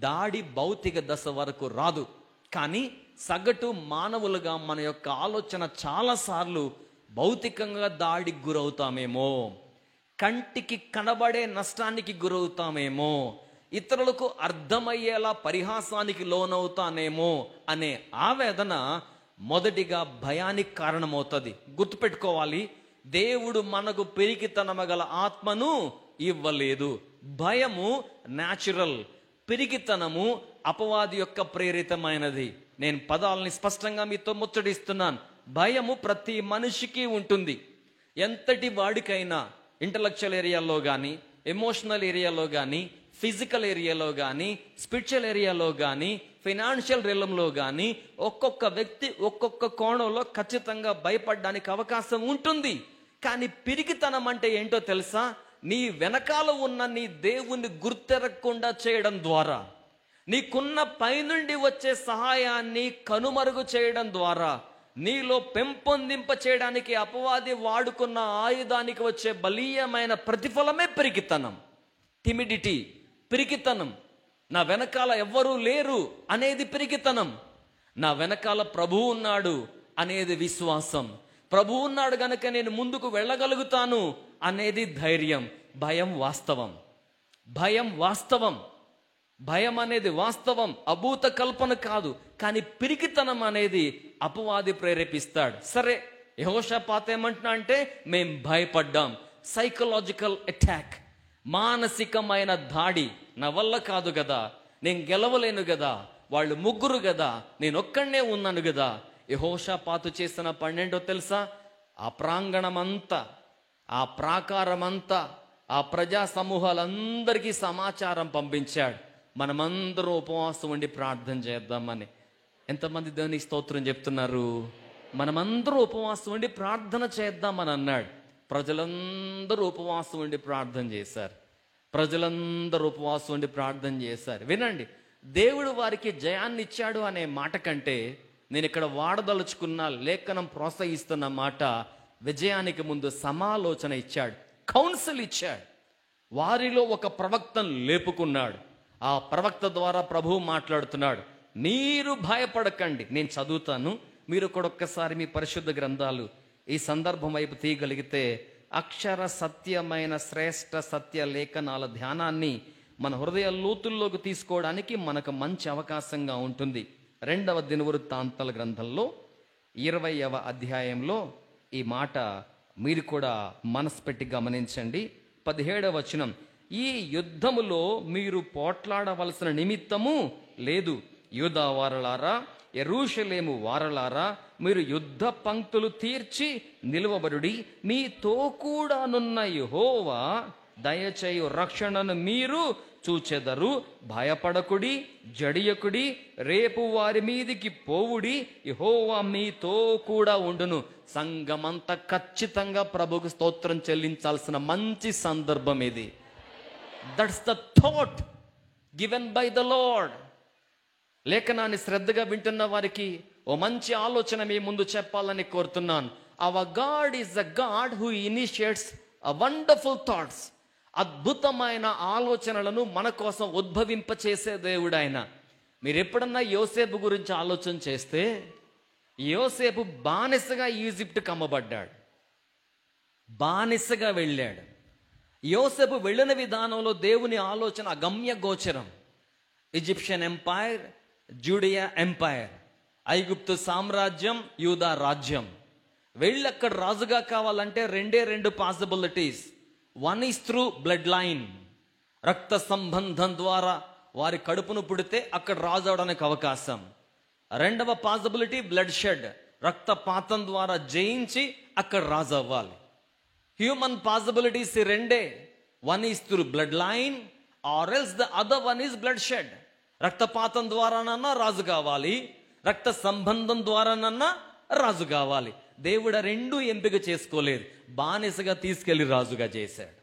దాడి భౌతిక దశ వరకు రాదు. కానీ సగటు మానవులుగా మన యొక్క ఆలోచన చాలాసార్లు భౌతికంగా దాడికి గురవుతామేమో, కంటికి కనబడే నష్టానికి గురవుతామేమో, ఇతరులకు అర్థమయ్యేలా పరిహాసానికి లోనవుతానేమో అనే ఆవేదన మొదటిగా భయానికి కారణమవుతుంది. గుర్తుపెట్టుకోవాలి, దేవుడు మనకు పెరిగితనమగల ఆత్మను ఇవ్వలేదు. భయము న్యాచురల్, పిరికితనము అపవాది యొక్క ప్రేరితమైనది. నేను పదాలని స్పష్టంగా మీతో ముచ్చటిస్తున్నాను. భయము ప్రతి మనిషికి ఉంటుంది. ఎంతటి వాడికైనా ఇంటలెక్చువల్ ఏరియాలో కానీ, ఎమోషనల్ ఏరియాలో కానీ, ఫిజికల్ ఏరియాలో కానీ, స్పిరిచువల్ ఏరియాలో కానీ, ఫైనాన్షియల్ రిలంలో కానీ ఒక్కొక్క వ్యక్తి ఒక్కొక్క కోణంలో ఖచ్చితంగా భయపడడానికి అవకాశం ఉంటుంది. కానీ పిరికితనం అంటే ఏంటో తెలుసా? నీ వెనకాల ఉన్న నీ దేవుణ్ణి గుర్తెరగకుండా చేయడం ద్వారా, నీకున్న పైనుండి వచ్చే సహాయాన్ని కనుమరుగు చేయడం ద్వారా, నీలో పెంపొందింప చేయడానికి అపవాది వాడుకున్న ఆయుధానికి వచ్చే బలీయమైన ప్రతిఫలమే పిరికితనం. టిమిడిటీ పిరికితనం. నా వెనకాల ఎవ్వరూ లేరు అనేది పిరికితనం. నా వెనకాల ప్రభువు ఉన్నాడు అనేది విశ్వాసం. ప్రభువు ఉన్నాడు గనక నేను ముందుకు వెళ్ళగలుగుతాను అనేది ధైర్యం. భయం వాస్తవం, భయం వాస్తవం, భయం అనేది వాస్తవం, అభూత కల్పన కాదు. కానీ పిరికితనం అనేది అపవాది ప్రేరేపిస్తాడు. సరే, యెహోషాపాతు ఏమంటున్నా అంటే మేం భయపడ్డాం. సైకలాజికల్ అటాక్, మానసికమైన దాడి. నా వల్ల కాదు కదా, నేను గెలవలేను కదా, వాళ్ళు ముగ్గురు కదా, నేను ఒక్కడనే ఉన్నాను కదా. యెహోషాపాతు చేసిన పని ఏంటో తెలుసా? ఆ ప్రాంగణమంతా, ఆ ప్రాకారమంతా, ఆ ప్రజా సమూహాలందరికీ సమాచారం పంపించాడు. మనమందరం ఉపవాసం ఉండి ప్రార్థన చేద్దామని. ఎంతమంది దేవుని స్తోత్రం చెప్తున్నారు? మనమందరూ ఉపవాసం ఉండి ప్రార్థన చేద్దామని అన్నాడు. ప్రజలందరూ ఉపవాసం ఉండి ప్రార్థన చేశారు. ప్రజలందరూ ఉపవాసం ఉండి ప్రార్థన చేశారు. వినండి, దేవుడు వారికి జయాన్ని ఇచ్చాడు అనే మాట కంటే నేను ఇక్కడ వాడదలుచుకున్న లేఖనం ప్రోత్సహిస్తున్న మాట, విజయానికి ముందు సమాలోచన ఇచ్చాడు, కౌన్సిల్ ఇచ్చాడు. వారిలో ఒక ప్రవక్తను లేపుకున్నాడు. ఆ ప్రవక్త ద్వారా ప్రభువు మాట్లాడుతున్నాడు. మీరు భయపడకండి. నేను చదువుతాను, మీరు కూడా ఒక్కసారి మీ పరిశుద్ధ గ్రంథాలు ఈ సందర్భం వైపు తీయగలిగితే అక్షర సత్యమైన శ్రేష్ఠ సత్య లేఖనాల ధ్యానాన్ని మన హృదయ లోతుల్లోకి తీసుకోవడానికి మనకు మంచి అవకాశంగా ఉంటుంది. 2వ దినవృత్తాంతాల గ్రంథంలో 20వ అధ్యాయంలో ఈ మాట మీరు కూడా మనసు పెట్టి గమనించండి. 17వ వచనం, ఈ యుద్ధములో మీరు పోట్లాడవలసిన నిమిత్తము లేదు. యూదా వారలారా, యెరూషలేము వారలారా, మీరు యుద్ధ పంక్తులు తీర్చి నిలువబడుడి. మీతో కూడానున్న యెహోవా దయచేయు రక్షణను మీరు చూచెదరు. భయపడకుడి, జడియకుడి, రేపు వారి మీదికి పోవుడి, యెహోవా మీతో కూడా ఉండును. సంఘమంతా ఖచ్చితంగా ప్రభుకు స్తోత్రం చెల్లించాల్సిన మంచి సందర్భం ఇది. That's the thought given by the Lord. లేఖనాన్ని శ్రద్ధగా వింటున్న వారికి ఓ మంచి ఆలోచన మీ ముందు చెప్పాలని కోరుతున్నాను. Hour God is a God who initiates a wonderful thoughts. అద్భుతమైన ఆలోచనలను మన కోసం ఉద్భవింపచేసే దేవుడు ఆయన. మీరు ఎప్పుడన్నా యోసేపు గురించి ఆలోచన చేస్తే, యోసేపు బానిసగా ఈజిప్ట్కి అమ్మబడ్డాడు, బానిసగా వెళ్ళాడు. యోసేపు వెళ్ళిన విధానంలో దేవుని ఆలోచన అగమ్య గోచరం. ఈజిప్షియన్ ఎంపైర్, జూడియా ఎంపైర్, ఐగుప్తు సామ్రాజ్యం, యూదా రాజ్యం. వెళ్ళి అక్కడ రాజుగా కావాలంటే రెండు possibilities. 1 is through blood line, రక్త సంబంధం ద్వారా వారి కడుపును పుడితే అక్కడ రాజు అవడానికి అవకాశం. 2వ పాసిబిలిటీ బ్లడ్ షెడ్, రక్తపాతం ద్వారా జయించి అక్కడ రాజు అవ్వాలి. Human possibilities 2. 1 is through blood line or else the other one is blood shed. రక్తపాతం ద్వారానన్నా రాజు కావాలి, రక్త సంబంధం ద్వారానన్నా రాజు కావాలి. దేవుడు 2 ఎంపిక చేసుకోలేదు, బానిసగా తీసుకెళ్లి రాజుగా చేశాడు.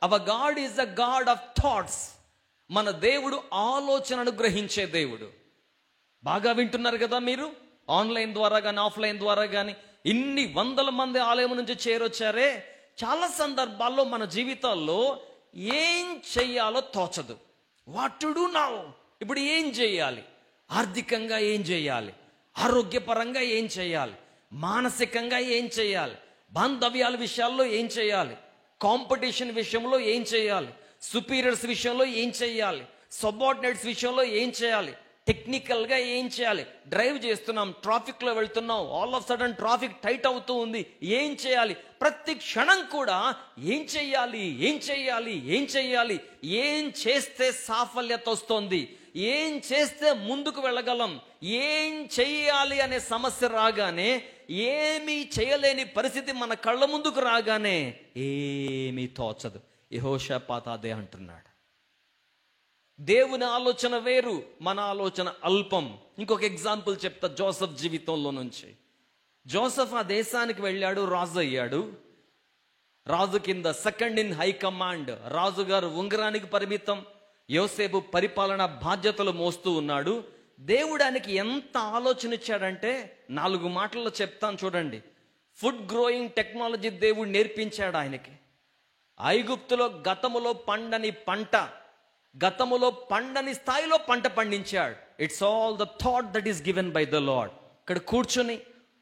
Hour God is a God of thoughts. మన దేవుడు ఆలోచనను గ్రహించే దేవుడు. బాగా వింటున్నారు కదా మీరు, ఆన్లైన్ ద్వారా కానీ ఆఫ్లైన్ ద్వారా కానీ ఇన్ని వందల మంది ఆలయం నుంచి చేరొచ్చారే. చాలా సందర్భాల్లో మన జీవితాల్లో ఏం చెయ్యాలో తోచదు. What to do now? ఇప్పుడు ఏం చేయాలి? ఆర్థికంగా ఏం చేయాలి? ఆరోగ్యపరంగా ఏం చేయాలి? మానసికంగా ఏం చేయాలి? బాంధవ్యాల విషయాల్లో ఏం చేయాలి? కాంపిటీషన్ విషయంలో ఏం చేయాలి? సుపీరియర్స్ విషయంలో ఏం చేయాలి? సబార్డినేట్స్ విషయంలో ఏం చేయాలి? టెక్నికల్గా ఏం చేయాలి? డ్రైవ్ చేస్తున్నాం, ట్రాఫిక్లో వెళ్తున్నాం, all of sudden traffic tight అవుతూ ఉంది, ఏం చేయాలి? ప్రతి క్షణం కూడా ఏం చెయ్యాలి, ఏం చెయ్యాలి, ఏం చెయ్యాలి, ఏం చేస్తే సాఫల్యత వస్తుంది, ఏం చేస్తే ముందుకు వెళ్ళగలం, ఏం చెయ్యాలి అనే సమస్య రాగానే, ఏమీ చేయలేని పరిస్థితి మన కళ్ళ ముందుకు రాగానే ఏమీ తోచదు. యెహోషాపాతు అదే అంటున్నాడు. దేవుని ఆలోచన వేరు, మన ఆలోచన అల్పం. ఇంకొక ఎగ్జాంపుల్ చెప్తా జోసెఫ్ జీవితంలో నుంచి. జోసెఫ్ ఆ దేశానికి వెళ్ళాడు, రాజు అయ్యాడు. రాజు కింద సెకండ్ ఇన్ హై కమాండ్, రాజుగారు ఉంగరానికి పరిమితం. యోసేపు పరిపాలన బాధ్యతలు మోస్తూ ఉన్నాడు. దేవుడు ఆయనకి ఎంత ఆలోచన ఇచ్చాడంటే 4 మాటల్లో చెప్తాను చూడండి. ఫుడ్ గ్రోయింగ్ టెక్నాలజీ దేవుడు నేర్పించాడు ఆయనకి. ఐగుప్తులో గతములో పండని పంట, గతములో పండని స్థాయిలో పంట పండించాడు. It's all the thought that is given by the Lord. ఇక్కడ కూర్చొని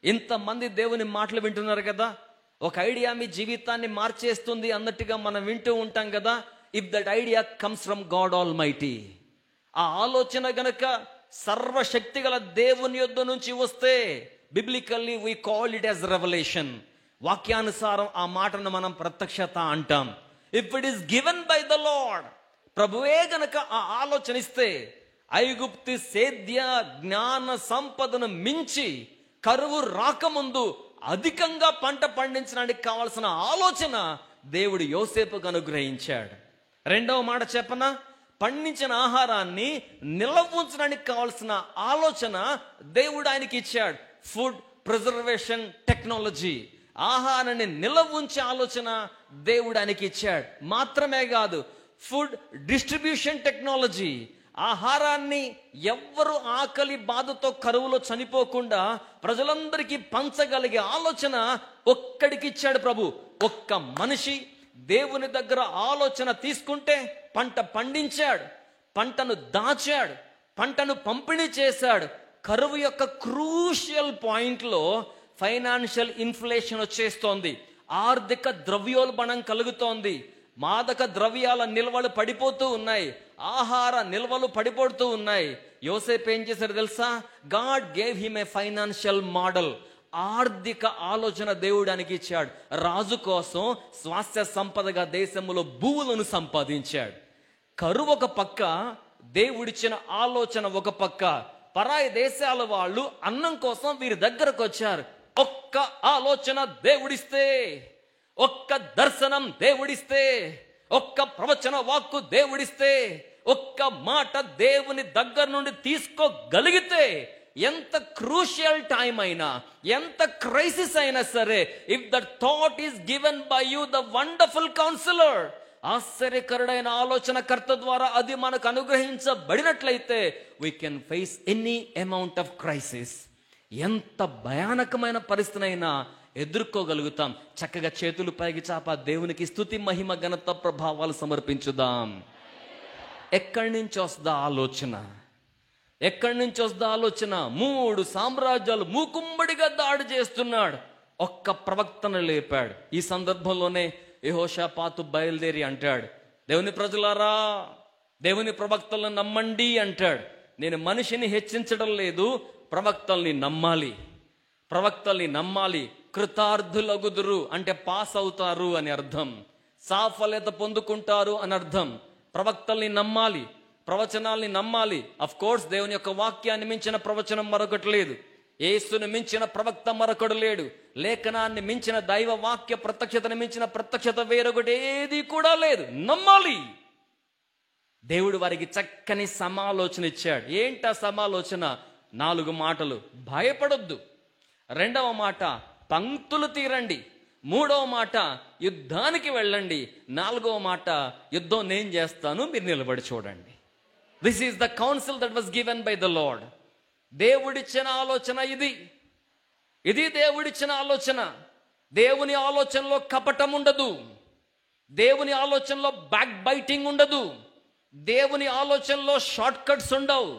ఇంతమంది దేవుని మాటలు వింటున్నారు కదా, ఒక ఐడియా మీ జీవితాన్ని మార్చేస్తుంది అన్నట్టుగా మనం వింటూ ఉంటాం కదా. If that idea comes from God almighty, ఆ ఆలోచన గనక సర్వశక్తి గల దేవుని యొద్ద నుంచి వస్తే, biblically we call it as revolution. వాక్యానుసారం ఆ మాటను మనం ప్రత్యక్షత అంటాం. If it is given by the Lord, ప్రభువే గనక ఆ ఆలోచన ఇస్తే, ఐగుప్తు సేద్య జ్ఞాన సంపదను మించి కరువు రాకముందు అధికంగా పంట పండించడానికి కావాల్సిన ఆలోచన దేవుడు యోసేపుకు అనుగ్రహించాడు. 2వ మాట చెప్పనా, పండించిన ఆహారాన్ని నిల్వ ఉంచడానికి కావాల్సిన ఆలోచన దేవుడు ఆయనకి ఇచ్చాడు. ఫుడ్ ప్రిజర్వేషన్ టెక్నాలజీ, ఆహారాన్ని నిల్వ ఉంచే ఆలోచన దేవుడు ఆయనకి ఇచ్చాడు. మాత్రమే కాదు, ఫుడ్ డిస్ట్రిబ్యూషన్ టెక్నాలజీ, ఆహారాన్ని ఎవ్వరు ఆకలి బాధతో కరువులో చనిపోకుండా ప్రజలందరికీ పంచగలిగే ఆలోచన ఒక్కడికి ఇచ్చాడు ప్రభు. ఒక్క మనిషి దేవుని దగ్గర ఆలోచన తీసుకుంటే పంట పండించాడు, పంటను దాచాడు, పంటను పంపిణీ చేశాడు. కరువు యొక్క క్రూషియల్ పాయింట్లో ఫైనాన్షియల్ ఇన్ఫ్లేషన్ వచ్చేస్తోంది, ఆర్థిక ద్రవ్యోల్బణం కలుగుతోంది, మాదక ద్రవ్యాల నిల్వలు పడిపోతూ ఉన్నాయి, ఆహార నిల్వలు పడిపోతూ ఉన్నాయి. యోసేపు ఏం చేశారు తెలుసా? God gave him a financial model. ఆర్థిక ఆలోచన దేవుడానికి ఇచ్చాడు. రాజు కోసం స్వాస్థ్య సంపదగా దేశంలో భూములను సంపాదించాడు. కరువు ఒక పక్క, దేవుడిచ్చిన ఆలోచన ఒక పక్క. పరాయి దేశాల వాళ్ళు అన్నం కోసం వీరి దగ్గరకు వచ్చారు. ఒక్క ఆలోచన దేవుడిస్తే, ఒక్క దర్శనం దేవుడిస్తే, ఒక్క ప్రవచన వాక్కు దేవుడిస్తే, ఒక్క మాట దేవుని దగ్గర నుండి తీసుకోగలిగితే, ఎంత క్రూషియల్ టైం అయినా, ఎంత క్రైసిస్ అయినా సరే, if the thought is given by you the wonderful counsellor, ఆశ్చర్యకరుడైన ఆలోచనకర్త ద్వారా అది మనకు అనుగ్రహించబడినట్లయితే, we can face any amount of crisis. ఎంత భయానకమైన పరిస్థితినైనా ఎదుర్కోగలుగుతాం. చక్కగా చేతులు పైకి చాప దేవునికి స్తుతి మహిమ ఘనత ప్రభావాలు సమర్పించుదాం. ఎక్కడి నుంచి వస్తుందా ఆలోచన? ఎక్కడి నుంచి వస్తుందా ఆలోచన? 3 సామ్రాజ్యాలు మూకుమ్మడిగా దాడి చేస్తున్నాడు. ఒక్క ప్రవక్తను లేపాడు. ఈ సందర్భంలోనే యెహోషాపాతు బయలుదేరి అంటాడు, దేవుని ప్రజలారా, దేవుని ప్రవక్తలను నమ్మండి అంటాడు. నేను మనిషిని హెచ్చించడం లేదు, ప్రవక్తల్ని నమ్మాలి, ప్రవక్తల్ని నమ్మాలి. కృతార్థులగుదురు అంటే పాస్ అవుతారు అని అర్థం, సాఫల్యత పొందుకుంటారు అని అర్థం. ప్రవక్తల్ని నమ్మాలి, ప్రవచనాల్ని నమ్మాలి. అఫ్ కోర్స్ దేవుని యొక్క వాక్యాన్ని మించిన ప్రవచనం మరొకటి లేదు, యేసుని మించిన ప్రవక్త మరొకడు లేడు, లేఖనాన్ని మించిన దైవ వాక్య ప్రత్యక్షతను మించిన ప్రత్యక్షత వేరొకటి ఏది కూడా లేదు. నమ్మాలి. దేవుడు వారికి చక్కని సమాలోచన ఇచ్చాడు. ఏంటా సమాలోచన? 4 మాటలు. భయపడొద్దు. 2వ మాట, పంక్తులు తీరండి. 3వ మాట, యుద్ధానికి వెళ్ళండి. 4వ మాట, యుద్ధం నేను చేస్తాను, మీరు నిలబడి చూడండి. This is the council that was given by the lord. దేవుడిచ్చిన ఆలోచన ఇది. ఇది దేవుడిచ్చిన ఆలోచన. దేవుని ఆలోచనలో కపటం ఉండదు, దేవుని ఆలోచనలో బ్యాక్ బైటింగ్ ఉండదు, దేవుని ఆలోచనలో షార్ట్ కట్స్ ఉండవు,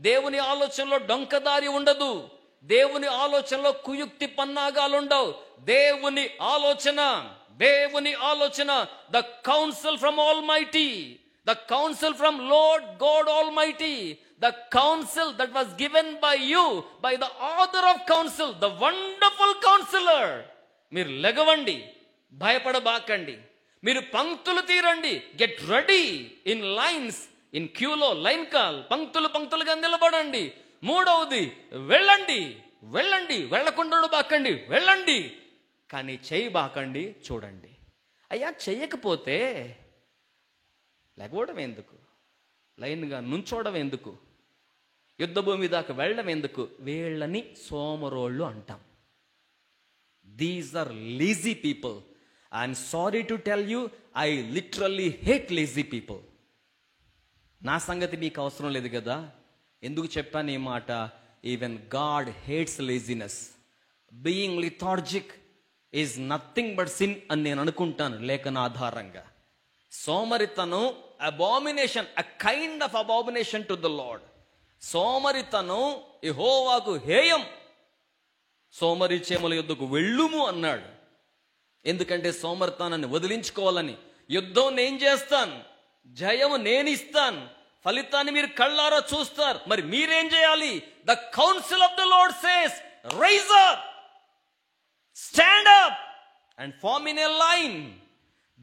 దేవుని ఆలోచనలో డొంకదారి ఉండదు, దేవుని ఆలోచనలో కుయుక్తి పన్నాగాలు ఉండవు. దేవుని ఆలోచన, దేవుని ఆలోచన, the council from almighty, the council from lord God almighty, the counsel that was given by you, by the author of counsel, the wonderful counselor. మీరు లెగవండి, భయపడబాకండి. మీరు పంక్తులు తీరండి, get ready in lines, in క్యూలో లైన్ కాల్, పంక్తులుగా నిలబడండి. 3వది, వెళ్ళండి, వెళ్ళండి, వెళ్ళకుండా బాకండి, వెళ్ళండి, కానీ చేయబాకండి, చూడండి. అయ్యా చెయ్యకపోతే లెగవడం ఎందుకు? లైన్గా నుంచోవడం ఎందుకు? యుద్ధ భూమి దాకా వెళ్ళడం ఎందుకు? వీళ్ళని సోమరోళ్ళు అంటాం. These are lazy people. I'm sorry to tell you, I literally hate lazy people. నా సంగతి మీకు అవసరం లేదు కదా, ఎందుకు చెప్పాను ఈ మాట? Even God hates laziness. Being lethargic is nothing but sin అని నేను అనుకుంటాను లేఖన ఆధారంగా. సోమరితనం abomination, a kind of abomination to the Lord. సోమరితనం యెహోవాకు హేయం. సోమరి చేమల యుద్ధకు వెళ్ళుము అన్నాడు. ఎందుకంటే సోమరితనాన్ని వదిలించుకోవాలని. యుద్ధం నేను చేస్తాను, జయము నేను ఇస్తాను, ఫలితాన్ని మీరు కళ్ళారా చూస్తారు. మరి మీరేం చేయాలి? The counsel of the Lord says, rise up, stand up and form in a line.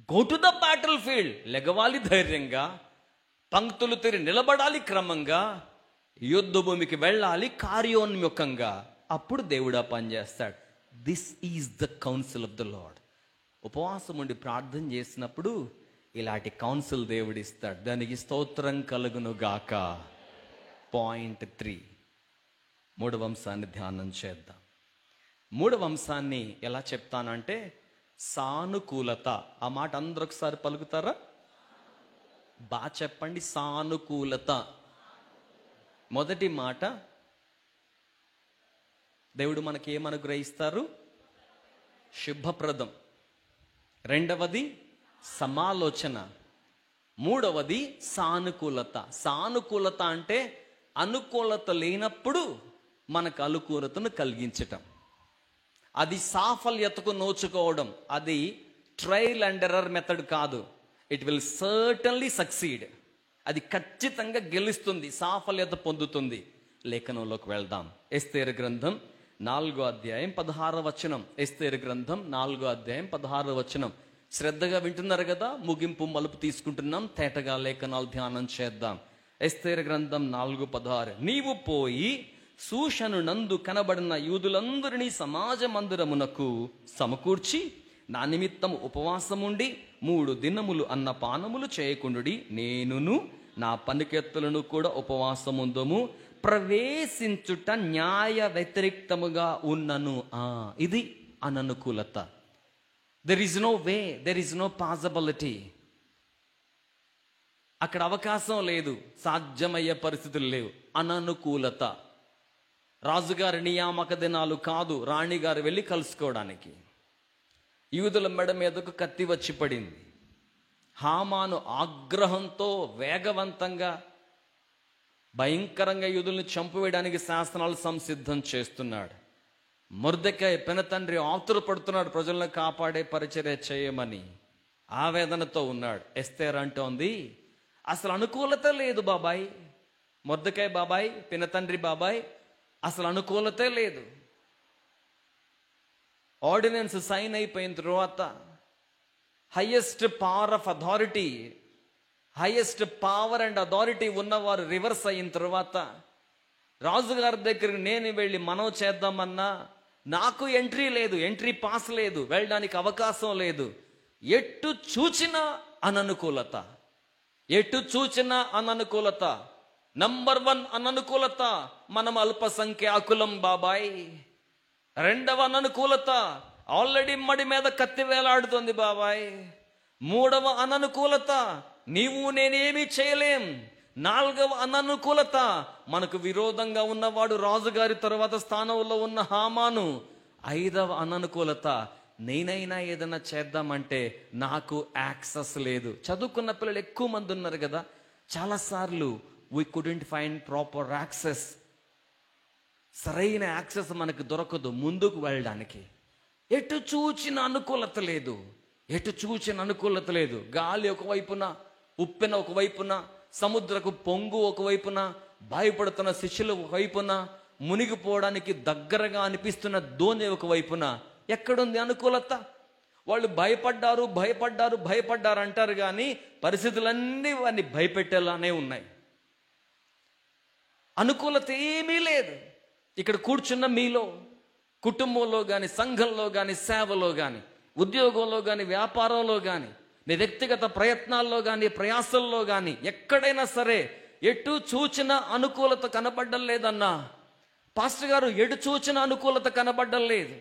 Go to the battlefield. లెగవాలి ధైర్యంగా, పంక్తులు తిరిగి నిలబడాలి క్రమంగా, యుద్ధ భూమికి వెళ్ళాలి కార్యోన్ముఖంగా. అప్పుడు దేవుడు పనిచేస్తాడు. This is the counsel of the lord. ఉపవాసం ఉండి ప్రార్థన చేసినప్పుడు ఇలాంటి కౌన్సిల్ దేవుడు ఇస్తాడు. దానికి స్తోత్రం కలుగును గాక. పాయింట్ 3, 3వ అంశాన్ని ధ్యానం చేద్దాం. 3వ అంశాన్ని ఎలా చెప్తానంటే సానుకూలత. ఆ మాట అందరూ ఒకసారి పలుకుతారా? బాగా చెప్పండి. సానుకూలత. మొదటి మాట, దేవుడు మనకి ఏమనుగ్రహిస్తారు? శుభప్రదం. 2వది సమాలోచన. 3వది సానుకూలత. సానుకూలత అంటే అనుకూలత లేనప్పుడు మనకు అనుకూలతను కలిగించటం. అది సాఫల్యతకు నోచుకోవడం. అది ట్రయల్ అండ్ ఎర్రర్ మెథడ్ కాదు. It will certainly succeed. అది ఖచ్చితంగా గెలుస్తుంది, సాఫల్యత పొందుతుంది. లేఖనంలోకి వెళ్దాం. ఎస్తేరు గ్రంథం 4వ అధ్యాయం 16వ వచనం. ఎస్తేరు గ్రంథం 4వ అధ్యాయం 16వ వచనం. శ్రద్ధగా వింటున్నారు కదా, ముగింపు మలుపు తీసుకుంటున్నాం, తేటగా లేఖనాలు ధ్యానం చేద్దాం. ఎస్తేరు గ్రంథం 4:16. నీవు పోయి శూషను నందు కనబడిన యూదులందరినీ సమాజ మందిరమునకు సమకూర్చి నా నిమిత్తం ఉపవాసముండి 3 దినములు అన్నపానములు చేయకుండుడి. నేనును నా పనికెత్తులను కూడా ఉపవాసముందము. ప్రవేశించుట న్యాయ వ్యతిరేక్తముగా ఉన్నను. ఇది అననుకూలత. There is no way, there is no possibility. అక్కడ అవకాశం లేదు, సాధ్యమయ్యే పరిస్థితులు లేవు. అననుకూలత. రాజుగారి నియామక దినాలు కాదు, రాణిగారు వెళ్ళి కలుసుకోవడానికి. యూదుల మెడ మీదకు కత్తి వచ్చి పడింది. హామాను ఆగ్రహంతో వేగవంతంగా భయంకరంగా యూదుల్ని చంపివేయడానికి శాసనాలు సంసిద్ధం చేస్తున్నాడు. మొర్దెకై పెనతండ్రి ఆతురపడుతున్నాడు, ప్రజలను కాపాడే పరిచర్య చేయమని ఆవేదనతో ఉన్నాడు. ఎస్తేర్ అంటోంది, అసలు అనుకూలత లేదు బాబాయ్, మొర్దెకై బాబాయ్, పినతండ్రి బాబాయ్, అసలు అనుకూలతే లేదు. ఆర్డినెన్స్ సైన్ అయిపోయిన తర్వాత highest power of authority, highest power and authority ఉన్నవారు రివర్స్ అయిన తర్వాత రాజుగారి దగ్గరికి నేను వెళ్ళి మనవి చేద్దామన్నా నాకు ఎంట్రీ లేదు, ఎంట్రీ పాస్ లేదు, వెళ్ళడానికి అవకాశం లేదు. ఎటు చూచినా అననుకూలత, ఎటు చూచినా అననుకూలత. నంబర్ 1 అననుకూలత, మనం అల్పసంఖ్యాకులం బాబాయ్. 2వ అననుకూలత, ఆల్రెడీ మడి మీద కత్తి వేలాడుతుంది బాబాయ్. 3వ అననుకూలత, నీవు నేనేమీ చేయలేం. 4వ అననుకూలత, మనకు విరోధంగా ఉన్నవాడు రాజుగారి తర్వాత స్థానంలో ఉన్న హామాను. 5వ అననుకూలత, నేనైనా ఏదైనా చేద్దామంటే నాకు యాక్సెస్ లేదు. చదువుకున్న పిల్లలు ఎక్కువ మంది ఉన్నారు కదా, చాలాసార్లు we couldn't find proper access. సరైన యాక్సెస్ మనకు దొరకదు ముందుకు వెళ్ళడానికి. ఎటు చూచిన అనుకూలత లేదు, ఎటు చూచిన అనుకూలత లేదు. గాలి ఒకవైపున, ఉప్పెన ఒకవైపున, సముద్రపు పొంగు ఒకవైపున, భయపడుతున్న శిష్యులు ఒకవైపున, మునిగిపోవడానికి దగ్గరగా అనిపిస్తున్న ధోని ఒకవైపున. ఎక్కడుంది అనుకూలత? వాళ్ళు భయపడ్డారు భయపడ్డారు భయపడ్డారు అంటారు, కానీ పరిస్థితులన్నీ వారిని భయపెట్టేలానే ఉన్నాయి. అనుకూలత ఏమీ లేదు. ఇక్కడ కూర్చున్న మీలో, కుటుంబంలో కానీ, సంఘంలో కానీ, సేవలో కానీ, ఉద్యోగంలో కానీ, వ్యాపారంలో కానీ, నీ వ్యక్తిగత ప్రయత్నాల్లో కానీ, ప్రయాసల్లో కానీ, ఎక్కడైనా సరే ఎటు చూచిన అనుకూలత కనబడ్డం లేదన్నా. పాస్టర్ గారు, ఎటు చూచిన అనుకూలత కనబడ్డం లేదు.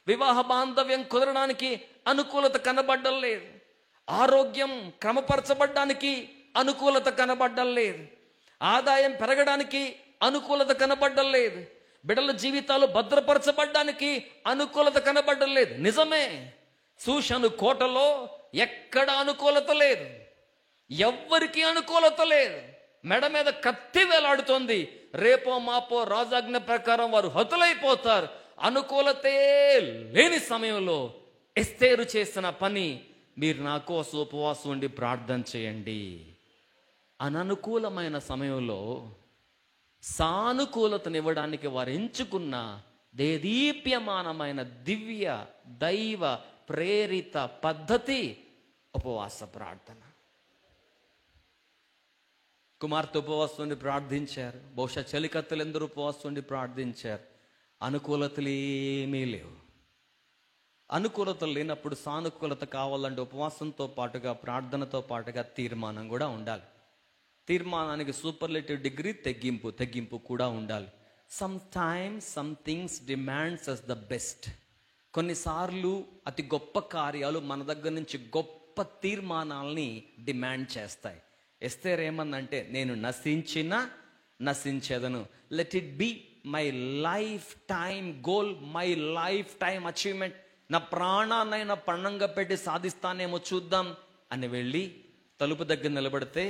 వివాహ బాంధవ్యం కుదరడానికి అనుకూలత కనబడ్డం లేదు. ఆరోగ్యం క్రమపరచబడ్డానికి అనుకూలత కనబడ్డం లేదు. ఆదాయం పెరగడానికి అనుకూలత కనబడ్డం లేదు. బిడ్డల జీవితాలు భద్రపరచబడ్డానికి అనుకూలత కనబడ్డం లేదు. నిజమే, శూషను కోటలో ఎక్కడ అనుకూలత లేదు, ఎవ్వరికి అనుకూలత లేదు. మెడ మీద కత్తి వేలాడుతోంది. రేపో మాపో రాజాజ్ఞ ప్రకారం వారు హతులైపోతారు. అనుకూలతే లేని సమయంలో ఎస్తేరు చేసిన పని, మీరు నా కోసం ఉపవాసం ఉండి ప్రార్థన చేయండి. అననుకూలమైన సమయంలో సానుకూలతనివ్వడానికి వారు ఎంచుకున్న దేదీప్యమానమైన దివ్య దైవ ప్రేరిత పద్ధతి ఉపవాస ప్రార్థన. కుమార్తె ఉపవాసం ఉండి ప్రార్థించారు. బహుశా చలికత్తెలు ఎందరూ ఉపవాసం ఉండి ప్రార్థించారు. అనుకూలతలు ఏమీ లేవు. అనుకూలతలు లేనప్పుడు సానుకూలత కావాలంటే ఉపవాసంతో పాటుగా, ప్రార్థనతో పాటుగా తీర్మానం కూడా ఉండాలి. తీర్మానానికి సూపర్లేటివ్ డిగ్రీ తగ్గింపు కూడా ఉండాలి. Sometimes some things demands us the best. కొన్నిసార్లు అతి గొప్ప కార్యాలు మన దగ్గర నుంచి గొప్ప తీర్మానాలని డిమాండ్ చేస్తాయి. ఎస్తేర్ ఏమందంటే, నేను నశించేదను. Let it be my lifetime goal, my lifetime achievement. నా ప్రాణాన్నైనా పణంగా పెట్టి సాధిస్తానేమో చూద్దాం అని వెళ్ళి తలుపు దగ్గర నిలబడితే,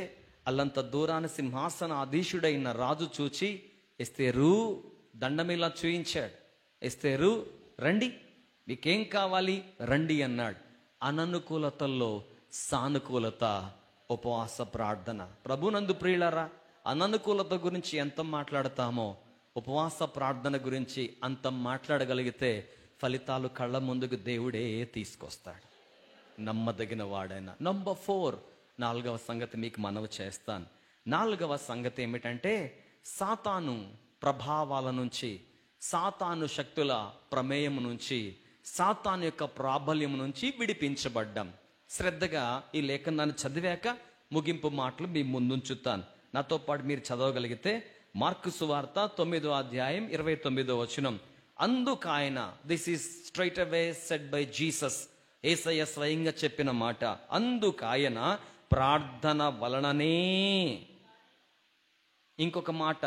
అల్లంత దూరాన సింహాసన అధీశుడైన రాజు చూచి, ఎస్తేరు దండమిలా చూయించాడు. ఎస్తేరు రండి, మీకేం కావాలి రండి అన్నాడు. అననుకూలతల్లో సానుకూలత, ఉపవాస ప్రార్థన. ప్రభునందు ప్రియులారా, అననుకూలత గురించి ఎంత మాట్లాడతామో ఉపవాస ప్రార్థన గురించి అంత మాట్లాడగలిగితే ఫలితాలు కళ్ళ ముందుకు దేవుడే తీసుకొస్తాడు, నమ్మదగిన వాడైనా. నంబర్ 4, 4వ సంగతి మీకు మనవి చేస్తాను. 4వ సంగతి ఏమిటంటే సాతాను ప్రభావాల నుంచి, సాతాను శక్తుల ప్రమేయం నుంచి, సాతాను యొక్క ప్రాబల్యం నుంచి విడిపించబడ్డాం. శ్రద్ధగా ఈ లేఖనాన్ని చదివాక ముగింపు మాటలు మీ ముందుంచుతాను. నాతో పాటు మీరు చదవగలిగితే మార్కు సువార్త 9వ అధ్యాయం 29వ వచనం. అందుకాయన, this is straight away said by Jesus, యేసయ్య స్వయంగా చెప్పిన మాట. అందుకాయన ప్రార్థన వలననే, ఇంకొక మాట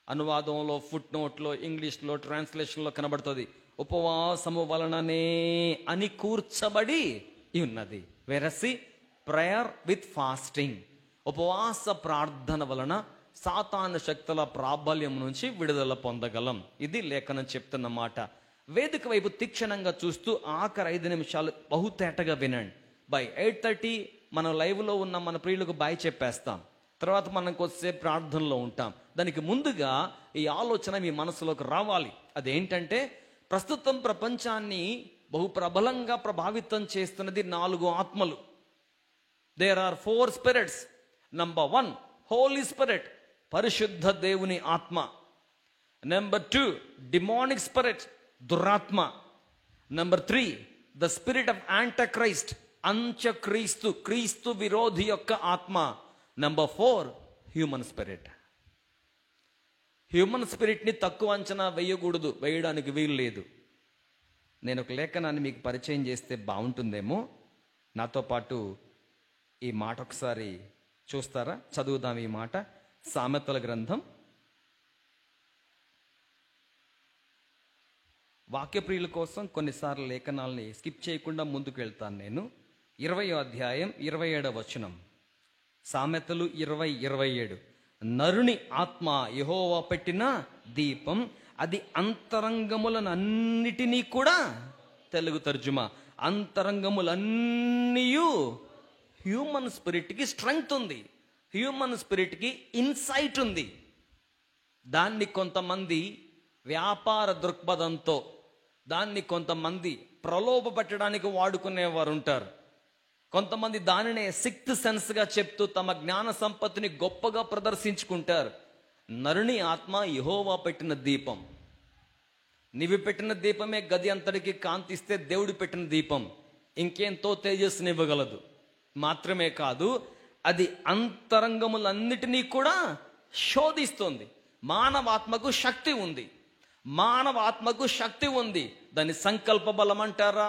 అనువాదంలో, ఫుట్ నోట్లో, ఇంగ్లీష్లో, ట్రాన్స్లేషన్లో కనబడుతుంది, ఉపవాసము వలననే అని కూర్చబడి ఉన్నది. వెరసి ప్రేయర్ విత్ ఫాస్టింగ్, ఉపవాస ప్రార్థన వలన సాతాను శక్తుల ప్రాబల్యం నుంచి విడుదల పొందగలం. ఇది లేఖనం చెప్తున్న మాట. వేదిక వైపు తీక్షణంగా చూస్తూ ఆఖరి 5 నిమిషాలు బహుతేటగా వినండి. బై 8:30 మనం లైవ్లో ఉన్న మన ప్రియులకు బాయ్ చెప్పేస్తాం. తర్వాత మనం కొద్దిసేపు ప్రార్థనలో ఉంటాం. దానికి ముందుగా ఈ ఆలోచన మీ మనసులోకి రావాలి. అదేంటంటే, ప్రస్తుతం ప్రపంచాన్ని బహు ప్రబలంగా ప్రభావితం చేస్తున్నది 4 ఆత్మలు. There are 4 spirits. Number 1 holy spirit, పరిశుద్ధ దేవుని ఆత్మ. నెంబర్ 2 డిమానిక్ స్పిరిట్, దురాత్మ. Number 3 the spirit of antichrist, అంత్యక్రీస్తు, క్రీస్తు విరోధి యొక్క ఆత్మ. Number 4 human spirit. హ్యూమన్ స్పిరిట్ని తక్కువ అంచనా వేయకూడదు, వేయడానికి వీలు లేదు. నేను ఒక లేఖనాన్ని మీకు పరిచయం చేస్తే బాగుంటుందేమో. నాతో పాటు ఈ మాట ఒకసారి చూస్తారా? చదువుదాం ఈ మాట. సామెతల గ్రంథం, వాక్యప్రియుల కోసం కొన్నిసార్లు లేఖనాలని స్కిప్ చేయకుండా ముందుకు వెళ్తాను నేను. 20వ అధ్యాయం 27వ వచనం. సామెతలు 20:27. నరుని ఆత్మ యెహోవా పెట్టిన దీపం, అది అంతరంగములనన్నిటినీ కూడా, తెలుగు తర్జుమా, అంతరంగములన్నీయు. హ్యూమన్ స్పిరిట్కి స్ట్రెంగ్త్ ఉంది, హ్యూమన్ స్పిరిట్కి ఇన్సైట్ ఉంది. దాన్ని కొంతమంది వ్యాపార దృక్పథంతో, దాన్ని కొంతమంది ప్రలోభ పెట్టడానికి వాడుకునేవారు ఉంటారు. కొంతమంది దానినే సిక్స్త్ సెన్స్గా చెప్తూ తమ జ్ఞాన సంపత్తిని గొప్పగా ప్రదర్శించుకుంటారు. నరుని ఆత్మ యెహోవా పెట్టిన దీపం. నీవి పెట్టిన దీపమే గది అంతటికి కాంతిస్తే దేవుడు పెట్టిన దీపం ఇంకెంతో తేజస్సునివ్వగలదు. మాత్రమే కాదు, అది అంతరంగములన్నిటినీ కూడా శోధిస్తుంది. మానవాత్మకు శక్తి ఉంది, మానవాత్మకు శక్తి ఉంది. దాని సంకల్ప బలం అంటారా,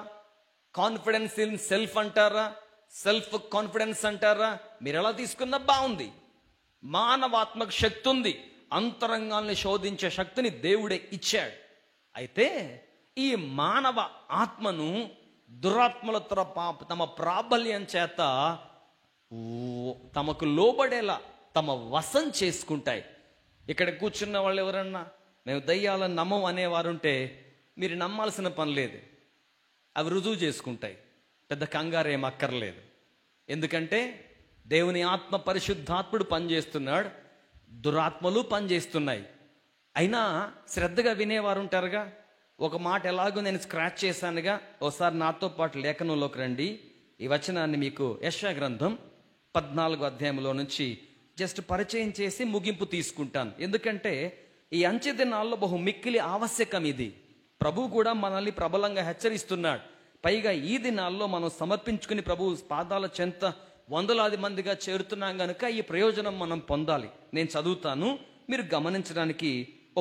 కాన్ఫిడెన్స్ ఇన్ సెల్ఫ్ అంటారా, సెల్ఫ్ కాన్ఫిడెన్స్ అంటారా, మీరు ఎలా తీసుకున్నా బాగుంది. మానవాత్మకు శక్తి ఉంది, అంతరంగాల్ని శోధించే శక్తిని దేవుడే ఇచ్చాడు. అయితే ఈ మానవ ఆత్మను దురాత్మల తమ ప్రాబల్యం చేత తమకు లోబడేలా తమ వశం చేసుకుంటాయి. ఇక్కడ కూర్చున్న వాళ్ళు ఎవరన్నా మేము దయ్యాలను నమ్మం అనేవారుంటే మీరు నమ్మాల్సిన పని లేదు, అవి రుజువు చేసుకుంటాయి. పెద్ద కంగారేం అక్కర్లేదు. ఎందుకంటే దేవుని ఆత్మ, పరిశుద్ధాత్ముడు పనిచేస్తున్నాడు, దురాత్మలు పనిచేస్తున్నాయి. అయినా శ్రద్ధగా వినేవారు ఉంటారుగా. ఒక మాట ఎలాగో నేను స్క్రాచ్ చేశానుగా, ఒకసారి నాతో పాటు లేఖనంలోకి రండి. ఈ వచనాన్ని మీకు యెషయా గ్రంథం 14వ అధ్యాయంలో నుంచి జస్ట్ పరిచయం చేసి ముగింపు తీసుకుంటాను. ఎందుకంటే ఈ అంచె దినాల్లో బహు మిక్కిలి ఆవశ్యకం ఇది. ప్రభు కూడా మనల్ని ప్రబలంగా హెచ్చరిస్తున్నాడు. పైగా ఈ దినాల్లో మనం సమర్పించుకుని ప్రభు పాదాల చెంత వందలాది మందిగా చేరుతున్నాం కనుక ఈ ప్రయోజనం మనం పొందాలి. నేను చదువుతాను, మీరు గమనించడానికి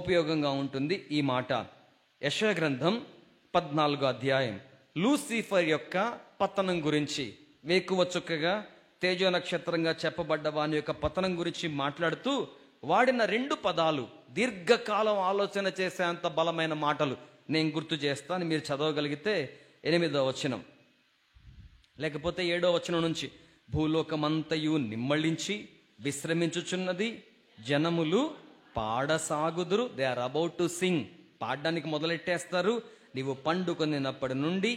ఉపయోగంగా ఉంటుంది ఈ మాట. యెషయా గ్రంథం 14వ అధ్యాయం లూసిఫర్ యొక్క పతనం గురించి, వేకువ చుక్కగా తేజో నక్షత్రంగా చెప్పబడ్డ వాని యొక్క పతనం గురించి మాట్లాడుతూ వాడిన 2 పదాలు దీర్ఘకాలం ఆలోచన చేసేంత బలమైన మాటలు నేను గుర్తు చేస్తాను. మీరు చదవగలిగితే 8వ వచనం, లేకపోతే 7వ వచనం నుంచి. భూలోకమంతయు నిమ్మళించి విశ్రమించుచున్నది, జనములు పాడసాగుదురు. They are about to sing, పాడడానికి మొదలెట్టేస్తారు. నీవు పండుకొనినప్పటి నుండి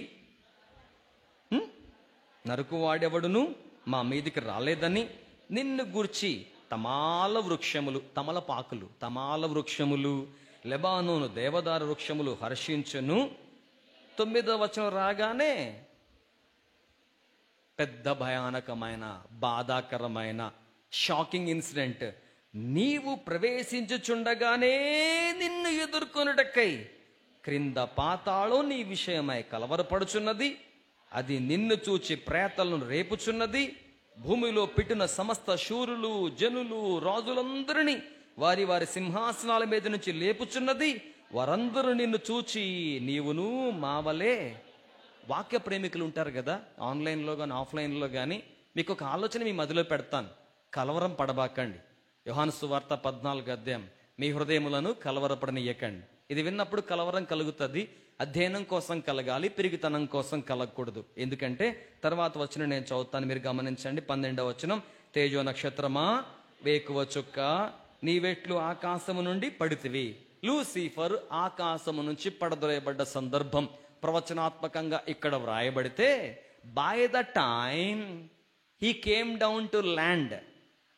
నరుకువాడెవడును మా మీదికి రాలేదని నిన్ను గూర్చి తమాల వృక్షములు లెబానోను దేవదారు వృక్షములు హర్షించును. 9వ వచనం రాగానే పెద్ద భయానకమైన బాధాకరమైన షాకింగ్ ఇన్సిడెంట్. నీవు ప్రవేశించుచుండగానే నిన్ను ఎదుర్కొనుటకై క్రింద పాతాళం నీ విషయమై కలవరపడుచున్నది. అది నిన్ను చూచి ప్రేతలను రేపుచున్నది. భూమిలో పెట్టిన సమస్త శూరులు, జనులు, రాజులందరినీ వారి వారి సింహాసనాల మీద నుంచి లేపుచున్నది. వారందరూ నిన్ను చూచి నీవును మావలే. వాక్య ప్రేమికులు ఉంటారు కదా, ఆన్లైన్లో కానీ ఆఫ్లైన్లో కానీ, మీకు ఒక ఆలోచన మీ మదిలో పెడతాను. కలవరం పడబాకండి. యోహాను సువార్త 14వ అధ్యాయం, మీ హృదయములను కలవరపడనీయకండి. ఇది విన్నప్పుడు కలవరం కలుగుతుంది. అధ్యయనం కోసం కలగాలి, పిరిగితనం కోసం కలగకూడదు. ఎందుకంటే తర్వాత వచనం నేను చదువుతాను, మీరు గమనించండి. 12వ వచనం, తేజో నక్షత్రమా వేకువ చుక్క నీవెట్లు ఆకాశము నుండి పడితివి. లూసిఫర్ ఆకాశము నుంచి పడదొరేయబడ్డ సందర్భం ప్రవచనాత్మకంగా ఇక్కడ వ్రాయబడితే, by the time he came down to land,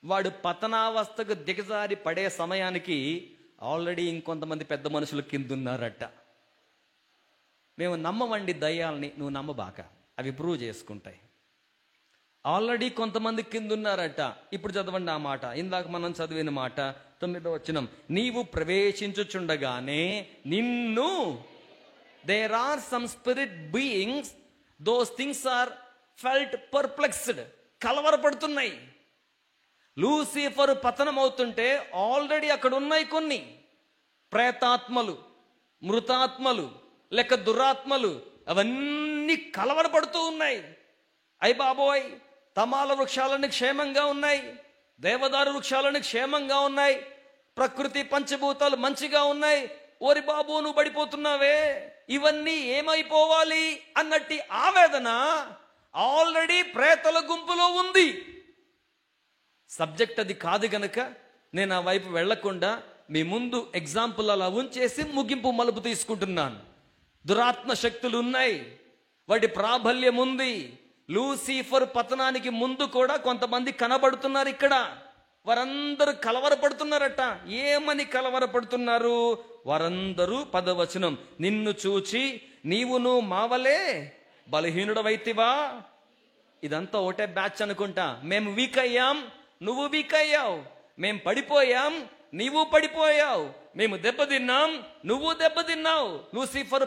వాడు పతనావస్థకు దిగజారి పడే సమయానికి ఆల్రెడీ ఇంకొంతమంది పెద్ద మనుషులు కిందున్నారట. మేము నమ్మవండి దయ్యాలని, నువ్వు నమ్మబాక, అవి ప్రూవ్ చేసుకుంటాయి. ఆల్రెడీ కొంతమంది కిందున్నారట. ఇప్పుడు చదవండి ఆ మాట, ఇందాక మనం చదివిన మాట 9వ వచనం, నీవు ప్రవేశించుచుండగానే నిన్ను, there are some spirit beings, those things are felt perplexed, కలవరపడుతున్నాయి. లూసిఫర్ పతనం అవుతుంటే ఆల్రెడీ అక్కడ ఉన్నాయి కొన్ని ప్రేతాత్మలు, మృతాత్మలు, లేక దురాత్మలు, అవన్నీ కలవరపడుతూ ఉన్నాయి. అయ్ బాబోయ్, తమాల వృక్షాలన్నీ క్షేమంగా ఉన్నాయి, దేవదారు వృక్షాలన్నీ క్షేమంగా ఉన్నాయి, ప్రకృతి పంచభూతాలు మంచిగా ఉన్నాయి. ఓరి బాబు నువ్వు పడిపోతున్నావే, ఇవన్నీ ఏమైపోవాలి అన్నట్టు ఆవేదన ఆల్రెడీ ప్రేతల గుంపులో ఉంది. సబ్జెక్ట్ అది కాదు గనక నేను ఆ వైపు వెళ్లకుండా మీ ముందు ఎగ్జాంపుల్ అలా ఉంచేసి ముగింపు మలుపు తీసుకుంటున్నాను. దురాత్మ శక్తులు ఉన్నాయి, వాటి ప్రాబల్యం ఉంది. లూసిఫర్ పతనానికి ముందు కూడా కొంతమంది కనబడుతున్నారు ఇక్కడ. వారందరూ కలవరపడుతున్నారట. ఏమని కలవరపడుతున్నారు? వారందరూ 10వ వచనం, నిన్ను చూచి నీవును మావలే బలహీనుడవైతివా. ఇదంతా ఒకటే బ్యాచ్ అనుకుంటా. మేము వీక్ అయ్యాం, నువ్వు వీక్ అయ్యావు. మేము పడిపోయాం, నీవు పడిపోయావు. మేము దెబ్బతిన్నాం, నువ్వు దెబ్బతిన్నావు. లూసిఫర్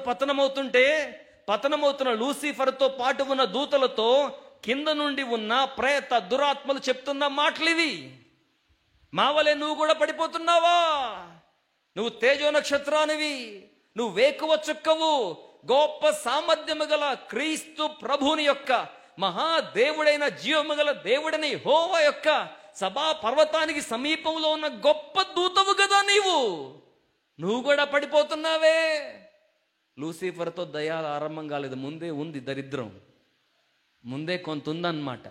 పతనమవుతున్న లూసిఫర్తో పాటు ఉన్న దూతలతో కింద నుండి ఉన్న ప్రేత దురాత్మలు చెప్తున్న మాటలివి. మావలే నువ్వు కూడా పడిపోతున్నావా? నువ్వు తేజో నక్షత్రానివి, నువ్వు వేకువ చుక్కవు. గొప్ప సామర్థ్యము గల క్రీస్తు ప్రభుని యొక్క, మహాదేవుడైన జీవము గల దేవుడైన యెహోవా యొక్క సభా పర్వతానికి సమీపంలో ఉన్న గొప్ప దూతవు కదా నువ్వు కూడా పడిపోతున్నావే. లూసిఫర్తో దయ్యాలు ఆరంభం కాలేదు, ముందే ఉంది దరిద్రం, ముందే కొంత ఉందన్నమాట.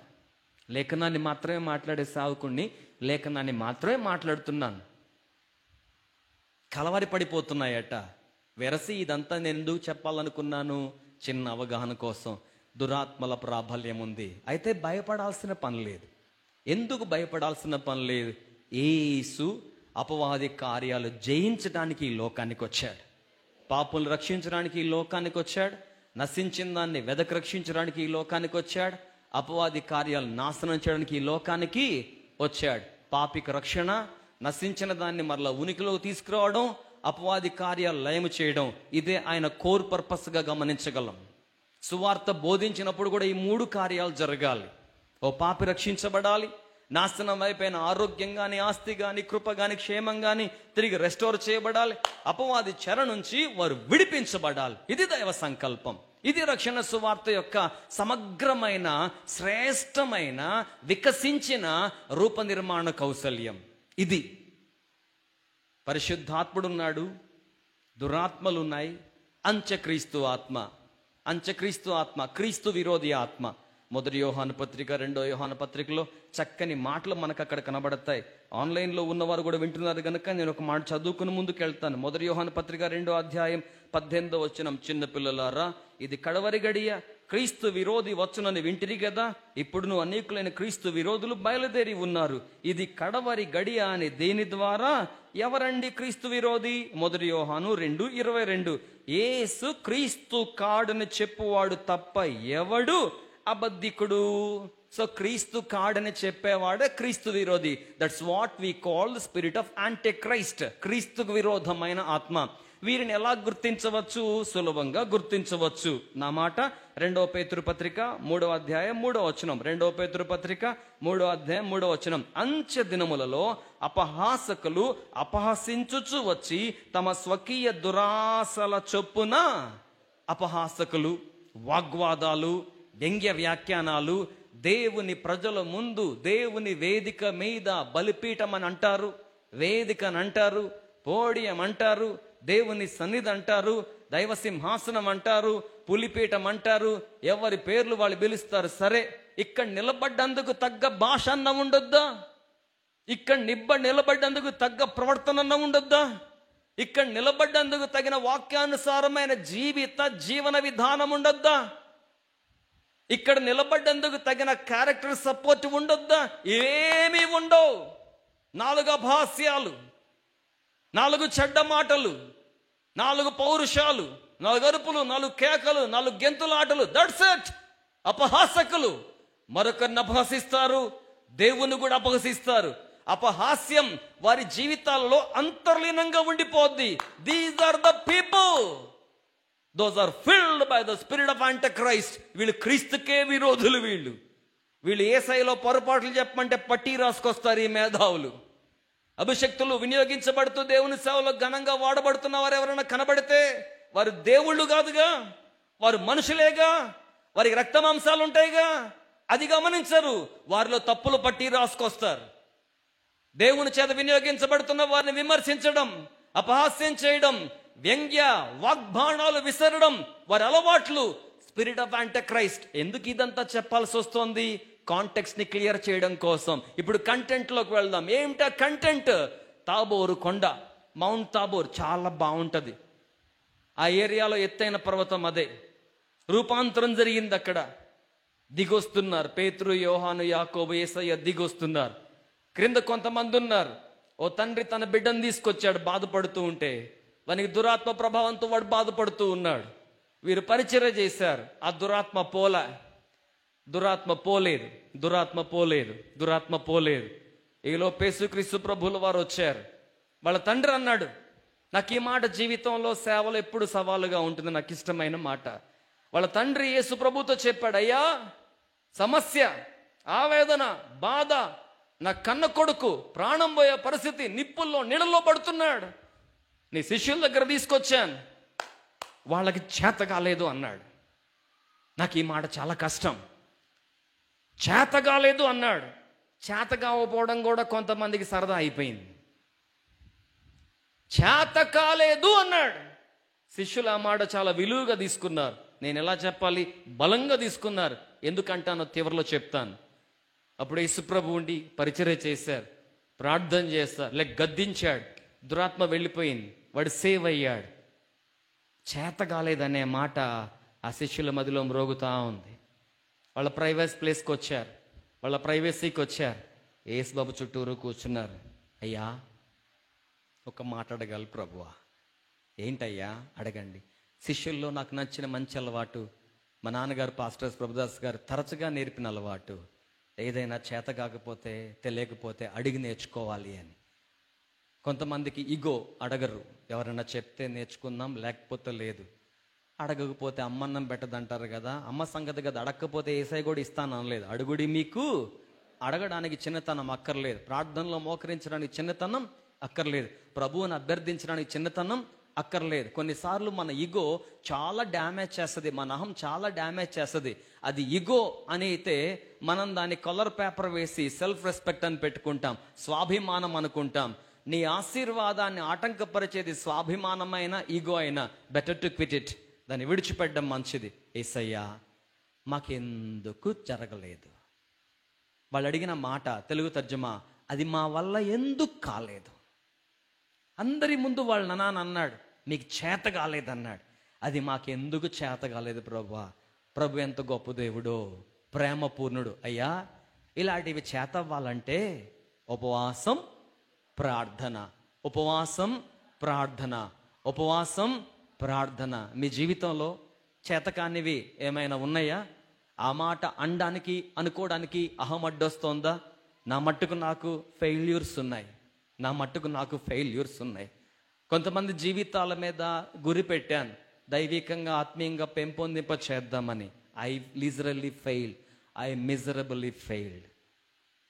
లేఖనాన్ని మాత్రమే మాట్లాడే సావుకుణ్ణి, లేఖనాన్ని మాత్రమే మాట్లాడుతున్నాను. కలవరి పడిపోతున్నాయట. వెరసి ఇదంతా నేను ఎందుకు చెప్పాలనుకున్నాను? చిన్న అవగాహన కోసం. దురాత్మల ప్రాబల్యం ఉంది, అయితే భయపడాల్సిన పని లేదు. ఎందుకు భయపడాల్సిన పని లేదు? యేసు అపవాది కార్యాలు జయించడానికి ఈ లోకానికి వచ్చాడు. పాపులు రక్షించడానికి ఈ లోకానికి వచ్చాడు. నశించిన దాన్ని వెదక రక్షించడానికి ఈ లోకానికి వచ్చాడు. అపవాది కార్యాలు నాశనం చేయడానికి ఈ లోకానికి వచ్చాడు. పాపికి రక్షణ, నశించిన దాన్ని మరలా ఉనికిలోకి తీసుకురావడం, అపవాది కార్యాలు లయము చేయడం, ఇదే ఆయన కోర్ పర్పస్గా గమనించగలం. సువార్త బోధించినప్పుడు కూడా ఈ 3 కార్యాలు జరగాలి. ఓ పాపి రక్షించబడాలి, నాశనం అయిపోయిన ఆరోగ్యం కానీ, ఆస్తి కానీ, కృప కానీ, క్షేమం కానీ తిరిగి రెస్టోర్ చేయబడాలి. అపవాది చెర నుంచి వారు విడిపించబడాలి. ఇది దైవ సంకల్పం. ఇది రక్షణ సువార్త యొక్క సమగ్రమైన, శ్రేష్టమైన, వికసించిన రూప నిర్మాణ కౌశల్యం. ఇది పరిశుద్ధాత్ముడున్నాడు, దురాత్మలున్నాయి, అంత్యక్రీస్తు ఆత్మ, క్రీస్తు విరోధి ఆత్మ. మొదటి యోహాను పత్రిక, రెండో యోహాను పత్రికలో చక్కని మాటలు మనకు అక్కడ కనబడతాయి. ఆన్లైన్లో ఉన్నవారు కూడా వింటున్నారు కనుక నేను ఒక మాట చదువుకుని ముందుకు వెళ్తాను. మొదటి యోహాను పత్రిక 2వ అధ్యాయం 18వ వచనం, చిన్న పిల్లలారా, ఇది కడవరి గడియ, క్రీస్తు విరోధి వచ్చునని వింటిరి కదా, ఇప్పుడును అనేకులైన క్రీస్తు విరోధులు బయలుదేరి ఉన్నారు. ఇది కడవరి గడియ అని దేని ద్వారా? ఎవరండి క్రీస్తు విరోధి? మొదటి యోహాను 2:22, యేసు క్రీస్తు కాడని చెప్పువాడు తప్ప ఎవడు అబద్ధికుడు. సో క్రీస్తు కాడని చెప్పేవాడే క్రీస్తు విరోధి. That's what we call the spirit of anti Christ, క్రీస్తుకు విరోధమైన ఆత్మ. వీరిని ఎలా గుర్తించవచ్చు? సులభంగా గుర్తించవచ్చు. నా మాట 2వ పేతురు పత్రిక 3వ అధ్యాయం 3వ వచనం, 2వ పేతురు పత్రిక 3వ అధ్యాయం 3వ వచనం, అంత్య దినములలో అపహాసకులు అపహసించుచు వచ్చి తమ స్వకీయ దురాశల చొప్పున, అపహాసకులు, వాగ్వాదాలు, వ్యంగ్య వ్యాఖ్యానాలు, దేవుని ప్రజల ముందు, దేవుని వేదిక మీద, బలిపీఠం అని అంటారు, వేదిక అని అంటారు, పోడియం అంటారు, దేవుని సన్నిధి అంటారు, దైవ సింహాసనం అంటారు, పులిపీఠం అంటారు, ఎవరి పేర్లు వాళ్ళు పిలుస్తారు. సరే, ఇక్కడ నిలబడ్డందుకు తగ్గ భాష అన్న ఉండొద్దా? ఇక్కడ నిలబడ్డందుకు తగ్గ ప్రవర్తన అన్న ఉండొద్దా? ఇక్కడ నిలబడ్డందుకు తగిన వాక్యానుసారమైన జీవన విధానం ఉండొద్దా? ఇక్కడ నిలబడ్డందుకు తగిన క్యారెక్టర్ సపోర్ట్ ఉండొద్దా? ఏమీ ఉండవు. 4 అపహాస్యాలు, 4 చెడ్డ మాటలు, 4 పౌరుషాలు, 4 అరుపులు, 4 కేకలు, 4 గెంతుల ఆటలు. That's it. అపహాసకులు మరొకరిని అపహసిస్తారు, దేవుని కూడా అపహసిస్తారు. అపహాస్యం వారి జీవితాల్లో అంతర్లీనంగా ఉండిపోద్ది. These are the people, those are filled by the spirit of antichrist. వీళ్ళు క్రీస్తుకే విరోధులు. వీళ్ళు యేసయ్యలో పొరపాట్లు చెప్పమంటే పట్టి రాసుకొస్తారు ఈ మేధావులు. అభిషక్తులు వినియోగించబడుతూ దేవుని సేవలో ఘనంగా వాడబడుతున్న వారు ఎవరైనా కనబడితే వారు దేవుళ్ళు కాదుగా, వారు మనుషులేగా, వారికి రక్త మాంసాలు ఉంటాయిగా. అది గమనించరు. వారిలో తప్పులు పట్టి రాసుకొస్తారు. దేవుని చేత వినియోగించబడుతున్న వారిని విమర్శించడం, అపహాస్యం చేయడం, వ్యంగ్య వాగ్బాణాలు విసరడం వారి అలవాట్లు. Spirit of antichrist. ఎందుకు ఇదంతా చెప్పాల్సి వస్తుంది? కాంటెక్స్ట్ ని క్లియర్ చేయడం కోసం. ఇప్పుడు కంటెంట్ లోకి వెళ్దాం. ఏమిటా కంటెంట్? తాబోరు కొండ, మౌంట్ తాబోర్ చాలా బాగుంటది. ఆ ఏరియాలో ఎత్తైన పర్వతం అదే. రూపాంతరం జరిగింది అక్కడ. దిగొస్తున్నారు పేతురు, యోహాను, యాకోబు, యేసయ్య దిగొస్తున్నారు. క్రింద కొంతమంది ఉన్నారు. ఓ తండ్రి తన బిడ్డను తీసుకొచ్చాడు బాధపడుతూ ఉంటే. వానికి దురాత్మ ప్రభావంతో వాడు బాధపడుతూ ఉన్నాడు. వీరు పరిచర్య చేశారు. ఆ దురాత్మ పోలేదు. ఈలో యేసుక్రీస్తు ప్రభువుల వారు వచ్చారు. వాళ్ళ తండ్రి అన్నాడు, నాకు ఈ మాట జీవితంలో సేవలు ఎప్పుడు సవాలుగా ఉంటుంది, నాకు ఇష్టమైన మాట. వాళ్ళ తండ్రి యేసు ప్రభుతో చెప్పాడు, అయ్యా సమస్య, ఆవేదన, బాధ, నా కన్న కొడుకు ప్రాణం పోయే పరిస్థితి, నిప్పుల్లో నీళ్ళలో పడుతున్నాడు, నీ శిష్యుల దగ్గర తీసుకొచ్చాను, వాళ్ళకి చేత కాలేదు అన్నాడు. నాకు ఈ మాట చాలా కష్టం. చేత కాలేదు అన్నాడు. చేత కాకపోవడం కూడా కొంతమందికి సరదా అయిపోయింది. చేత కాలేదు అన్నాడు. శిష్యులు ఆ మాట చాలా విలువగా తీసుకున్నారు. నేను ఎలా చెప్పాలి? బలంగా తీసుకున్నారు. ఎందుకంటానో చివరిలో చెప్తాను. అప్పుడు యేసుప్రభు ఉండి పరిచర్య చేశారు, ప్రార్థన చేస్తారు, గద్దించాడు. దురాత్మ వెళ్ళిపోయింది, వాడు సేవ్ అయ్యాడు. చేత కాలేదనే మాట ఆ శిష్యుల మధ్యలో మ్రోగుతా ఉంది. వాళ్ళ ప్రైవేట్ ప్లేస్కి వచ్చారు, వాళ్ళ ప్రైవసీకి వచ్చారు. యేసుబాబు చుట్టూరు కూర్చున్నారు. అయ్యా ఒక మాట అడగాలి ప్రభువా. ఏంటయ్యా? అడగండి. శిష్యుల్లో నాకు నచ్చిన మంచి అలవాటు, మా నాన్నగారు పాస్టర్స్ ప్రభుదాస్ గారు తరచుగా నేర్పిన అలవాటు, ఏదైనా చేత కాకపోతే తెలియకపోతే అడిగి నేర్చుకోవాలి అని. కొంతమందికి ఇగో, అడగరు. ఎవరైనా చెప్తే నేర్చుకుందాం, లేకపోతే లేదు. అడగకపోతే అమ్మన్నం పెట్టదంటారు కదా, అమ్మ సంగతి కదా. అడగకపోతే ఏసై కూడా ఇస్తాను అనలేదు. అడుగుడి మీకు. అడగడానికి చిన్నతనం అక్కర్లేదు. ప్రార్థనలో మోకరించడానికి చిన్నతనం అక్కర్లేదు. ప్రభువుని అభ్యర్థించడానికి చిన్నతనం అక్కర్లేదు. కొన్నిసార్లు మన ఇగో చాలా డ్యామేజ్ చేస్తుంది, మన అహం చాలా డ్యామేజ్ చేస్తుంది. అది ఇగో అని అయితే మనం దాన్ని కలర్ పేపర్ వేసి సెల్ఫ్ రెస్పెక్ట్ అని పెట్టుకుంటాం, స్వాభిమానం అనుకుంటాం. నీ ఆశీర్వాదాన్ని ఆటంకపరిచేది స్వాభిమానమైన ఈగో అయినా బెటర్ టు క్విట్ ఇట్. దాన్ని విడిచిపెట్టడం మంచిది. యేసయ్యా మాకెందుకు జరగలేదు. వాళ్ళు అడిగిన మాట తెలుగు తర్జుమా, అది మా వల్ల ఎందుకు కాలేదు. అందరి ముందు వాళ్ళ నాన్న అన్నాడు, మీకు చేత కాలేదన్నాడు. అది మాకెందుకు చేత కాలేదు ప్రభువా. ప్రభు ఎంత గొప్ప దేవుడో, ప్రేమ పూర్ణుడు. అయ్యా, ఇలాంటివి చేత అవ్వాలంటే ఉపవాసం, ప్రార్థన, ఉపవాసం, ప్రార్థన, ఉపవాసం, ప్రార్థన. మీ జీవితంలో చేతకానివి ఏమైనా ఉన్నాయా? ఆ మాట అనడానికి, అనుకోవడానికి అహం అడ్డొస్తోందా? నా మట్టుకు నాకు ఫెయిల్యూర్స్ ఉన్నాయి. కొంతమంది జీవితాల మీద గురి పెట్టాను, దైవికంగా ఆత్మీయంగా పెంపొందింప చేద్దామని. I miserably failed.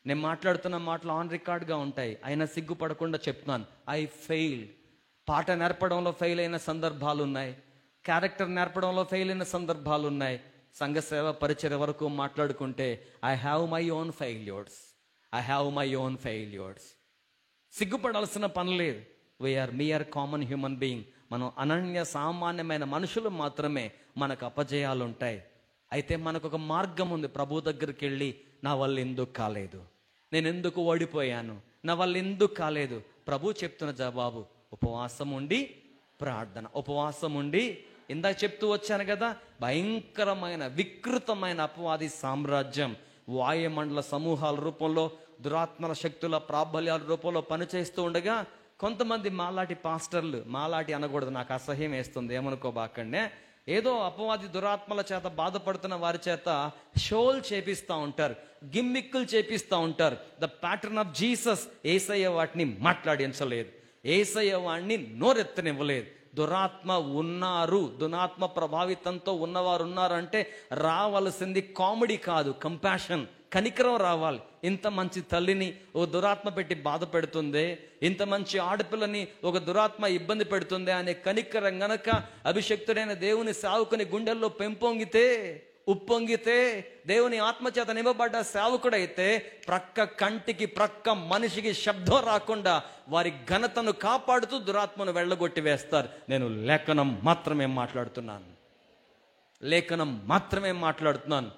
నేను మాట్లాడుతున్న మాటలు ఆన్ రికార్డ్గా ఉంటాయి, అయినా సిగ్గుపడకుండా చెప్తున్నాను. I failed. పాట నేర్పడంలో ఫెయిల్ అయిన సందర్భాలు ఉన్నాయి, క్యారెక్టర్ నేర్పడంలో ఫెయిల్ అయిన సందర్భాలు ఉన్నాయి. సంఘ సేవ పరిచర్య వరకు మాట్లాడుకుంటే I have my own failures. సిగ్గుపడాల్సిన పని లేదు. We are common human being. మనం అనన్య సామాన్యమైన మనుషులు మాత్రమే. మనకు అపజయాలు ఉంటాయి. అయితే మనకు ఒక మార్గం ఉంది. ప్రభు దగ్గరికి వెళ్ళి, నా వల్ల ఎందుకు కాలేదు, నేను ఎందుకు ఓడిపోయాను, నా వల్ల ఎందుకు కాలేదు. ప్రభు చెప్తున్న జవాబు ఉపవాసం ఉండి ప్రార్థన. ఉపవాసం ఉండి, ఇందాక చెప్తూ వచ్చాను కదా, భయంకరమైన వికృతమైన అపవాది సామ్రాజ్యం వాయుమండల సమూహాల రూపంలో, దురాత్మల శక్తుల ప్రాబల్యాల రూపంలో పనిచేస్తూ ఉండగా, కొంతమంది మాలాటి పాస్టర్లు, మాలాటి అనకూడదు, నాకు అసహ్యం వేస్తుంది, ఏమనుకోబాకండే, ఏదో అపవాది దురాత్మల చేత బాధపడుతున్న వారి చేత షోలు చేపిస్తూ ఉంటారు, గిమ్మిక్కులు చేపిస్తూ ఉంటారు. ద ప్యాటర్న్ ఆఫ్ జీసస్, యేసయ్య వాటిని మాట్లాడించలేదు, యేసయ్య వాడిని నోరెత్తనివ్వలేదు. దురాత్మ ప్రభావితంతో ఉన్నవారు ఉన్నారంటే రావాల్సింది కామెడీ కాదు, కంపాషన్, కనికరం రావాలి. ఇంత మంచి తల్లిని ఒక దురాత్మ పెట్టి బాధ పెడుతుందే, ఇంత మంచి ఆడపిల్లని ఒక దురాత్మ ఇబ్బంది పెడుతుందే అనే కనికరం గనక అభిషక్తుడైన దేవుని సేవకుని గుండెల్లో ఉప్పొంగితే దేవుని ఆత్మచేత నింపబడ్డ సేవకుడైతే ప్రక్క కంటికి ప్రక్క మనిషికి శబ్దం రాకుండా వారి ఘనతను కాపాడుతూ దురాత్మను వెళ్ళగొట్టి వేస్తారు. నేను లేఖనం మాత్రమే మాట్లాడుతున్నాను.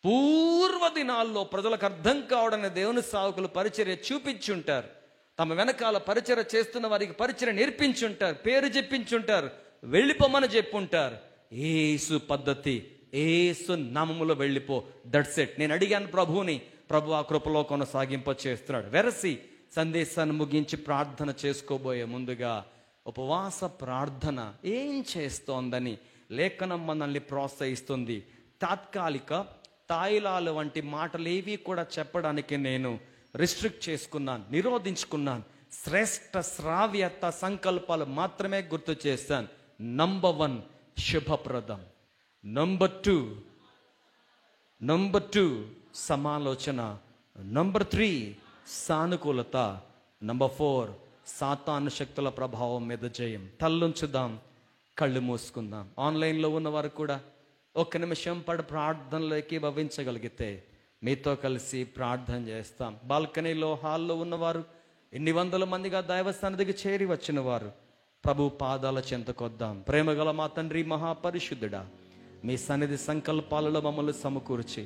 పూర్వ దినాల్లో ప్రజలకు అర్థం కావడానికి దేవుని సేవకులు పరిచర్య చూపించుంటారు. తమ వెనకాల పరిచర్య చేస్తున్న వారికి పరిచర్య నేర్పించుంటారు, పేరు చెప్పించుంటారు, వెళ్ళిపోమని చెప్పుంటారు. యేసు పద్ధతి, యేసు నామములో వెళ్ళిపో, దట్స్ ఇట్. నేను అడిగాను ప్రభువుని, ప్రభు ఆ కృపలో కొనసాగింప చేస్తున్నాడు. వెరసి సందేశాన్ని ముగించి ప్రార్థన చేసుకోబోయే ముందుగా ఉపవాస ప్రార్థన ఏం చేస్తోందని లేఖనం మనల్ని ప్రోత్సహిస్తుంది. తాత్కాలిక తాయిలాలు వంటి మాటలు ఏవి కూడా చెప్పడానికి నేను రిస్ట్రిక్ట్ చేసుకున్నాను, నిరోధించుకున్నాను. శ్రేష్ఠ శ్రావ్యత సంకల్పాలు మాత్రమే గుర్తు చేస్తాను. నంబర్ 1 శుభప్రదం, నంబర్ 2 సమాలోచన, నంబర్ 3 సానుకూలత, నంబర్ 4 సాతాను శక్తుల ప్రభావం మీద జయం. తల్లుంచుదాం, కళ్ళు మూసుకుందాం. ఆన్లైన్లో ఉన్నవారు కూడా ఒక్క నిమిషం ప్రార్థనలోకి భవించగలిగితే మీతో కలిసి ప్రార్థన చేస్తాం. బాల్కనీలో, హాల్లో ఉన్నవారు, ఎన్ని వందల మందిగా దైవస్థానానికి చేరి వచ్చిన వారు ప్రభు పాదాల చెంతకొద్దాం. ప్రేమగల మా తండ్రి, మహాపరిశుద్ధుడా, మీ సన్నిధి సంకల్పాలలో మమ్మల్ని సమకూర్చి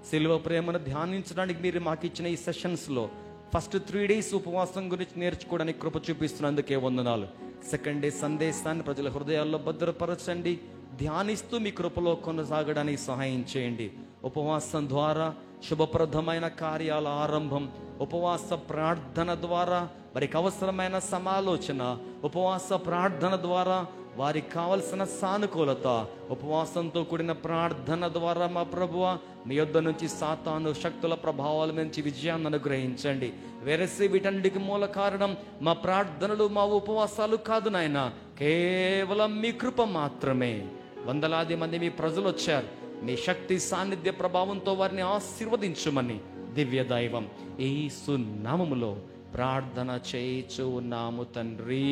సిలువ ప్రేమను ధ్యానించడానికి మీరు మాకు ఇచ్చిన ఈ సెషన్స్లో ఫస్ట్ 3 days ఉపవాసం గురించి నేర్చుకోవడానికి కృప చూపిస్తున్నందుకే వందనాలు. సెకండ్ డే సందేశాన్ని ప్రజల హృదయాల్లో భద్రపరచండి. ధ్యానిస్తూ మీ కృపలో కొనసాగడానికి సహాయం చేయండి. ఉపవాసం ద్వారా శుభప్రదమైన కార్యాల ఆరంభం, ఉపవాస ప్రార్థన ద్వారా వారికి అవసరమైన సమాలోచన, ఉపవాస ప్రార్థన ద్వారా వారికి కావలసిన సానుకూలత, ఉపవాసంతో కూడిన ప్రార్థన ద్వారా మా ప్రభువా మీ యొద్ద నుంచి సాతాను శక్తుల ప్రభావాల నుంచి విజయాన్ని అనుగ్రహించండి. వెరసి వీటన్నిటికి మూల కారణం మా ప్రార్థనలు, మా ఉపవాసాలు కాదు నాయన, కేవలం మీ కృప మాత్రమే. వందలాది మంది మీ ప్రజలు వచ్చారు, మీ శక్తి సాన్నిధ్య ప్రభావంతో వారిని ఆశీర్వదించుమని దివ్య దైవం యేసు నామములో ప్రార్థన చేయించు ఉన్నాము తండ్రి.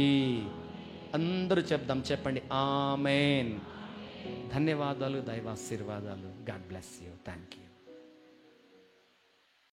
అందరూ చెప్దాం, చెప్పండి ఆమేన్. ధన్యవాదాలు, దైవాశీర్వాదాలు. God bless you. Thank you.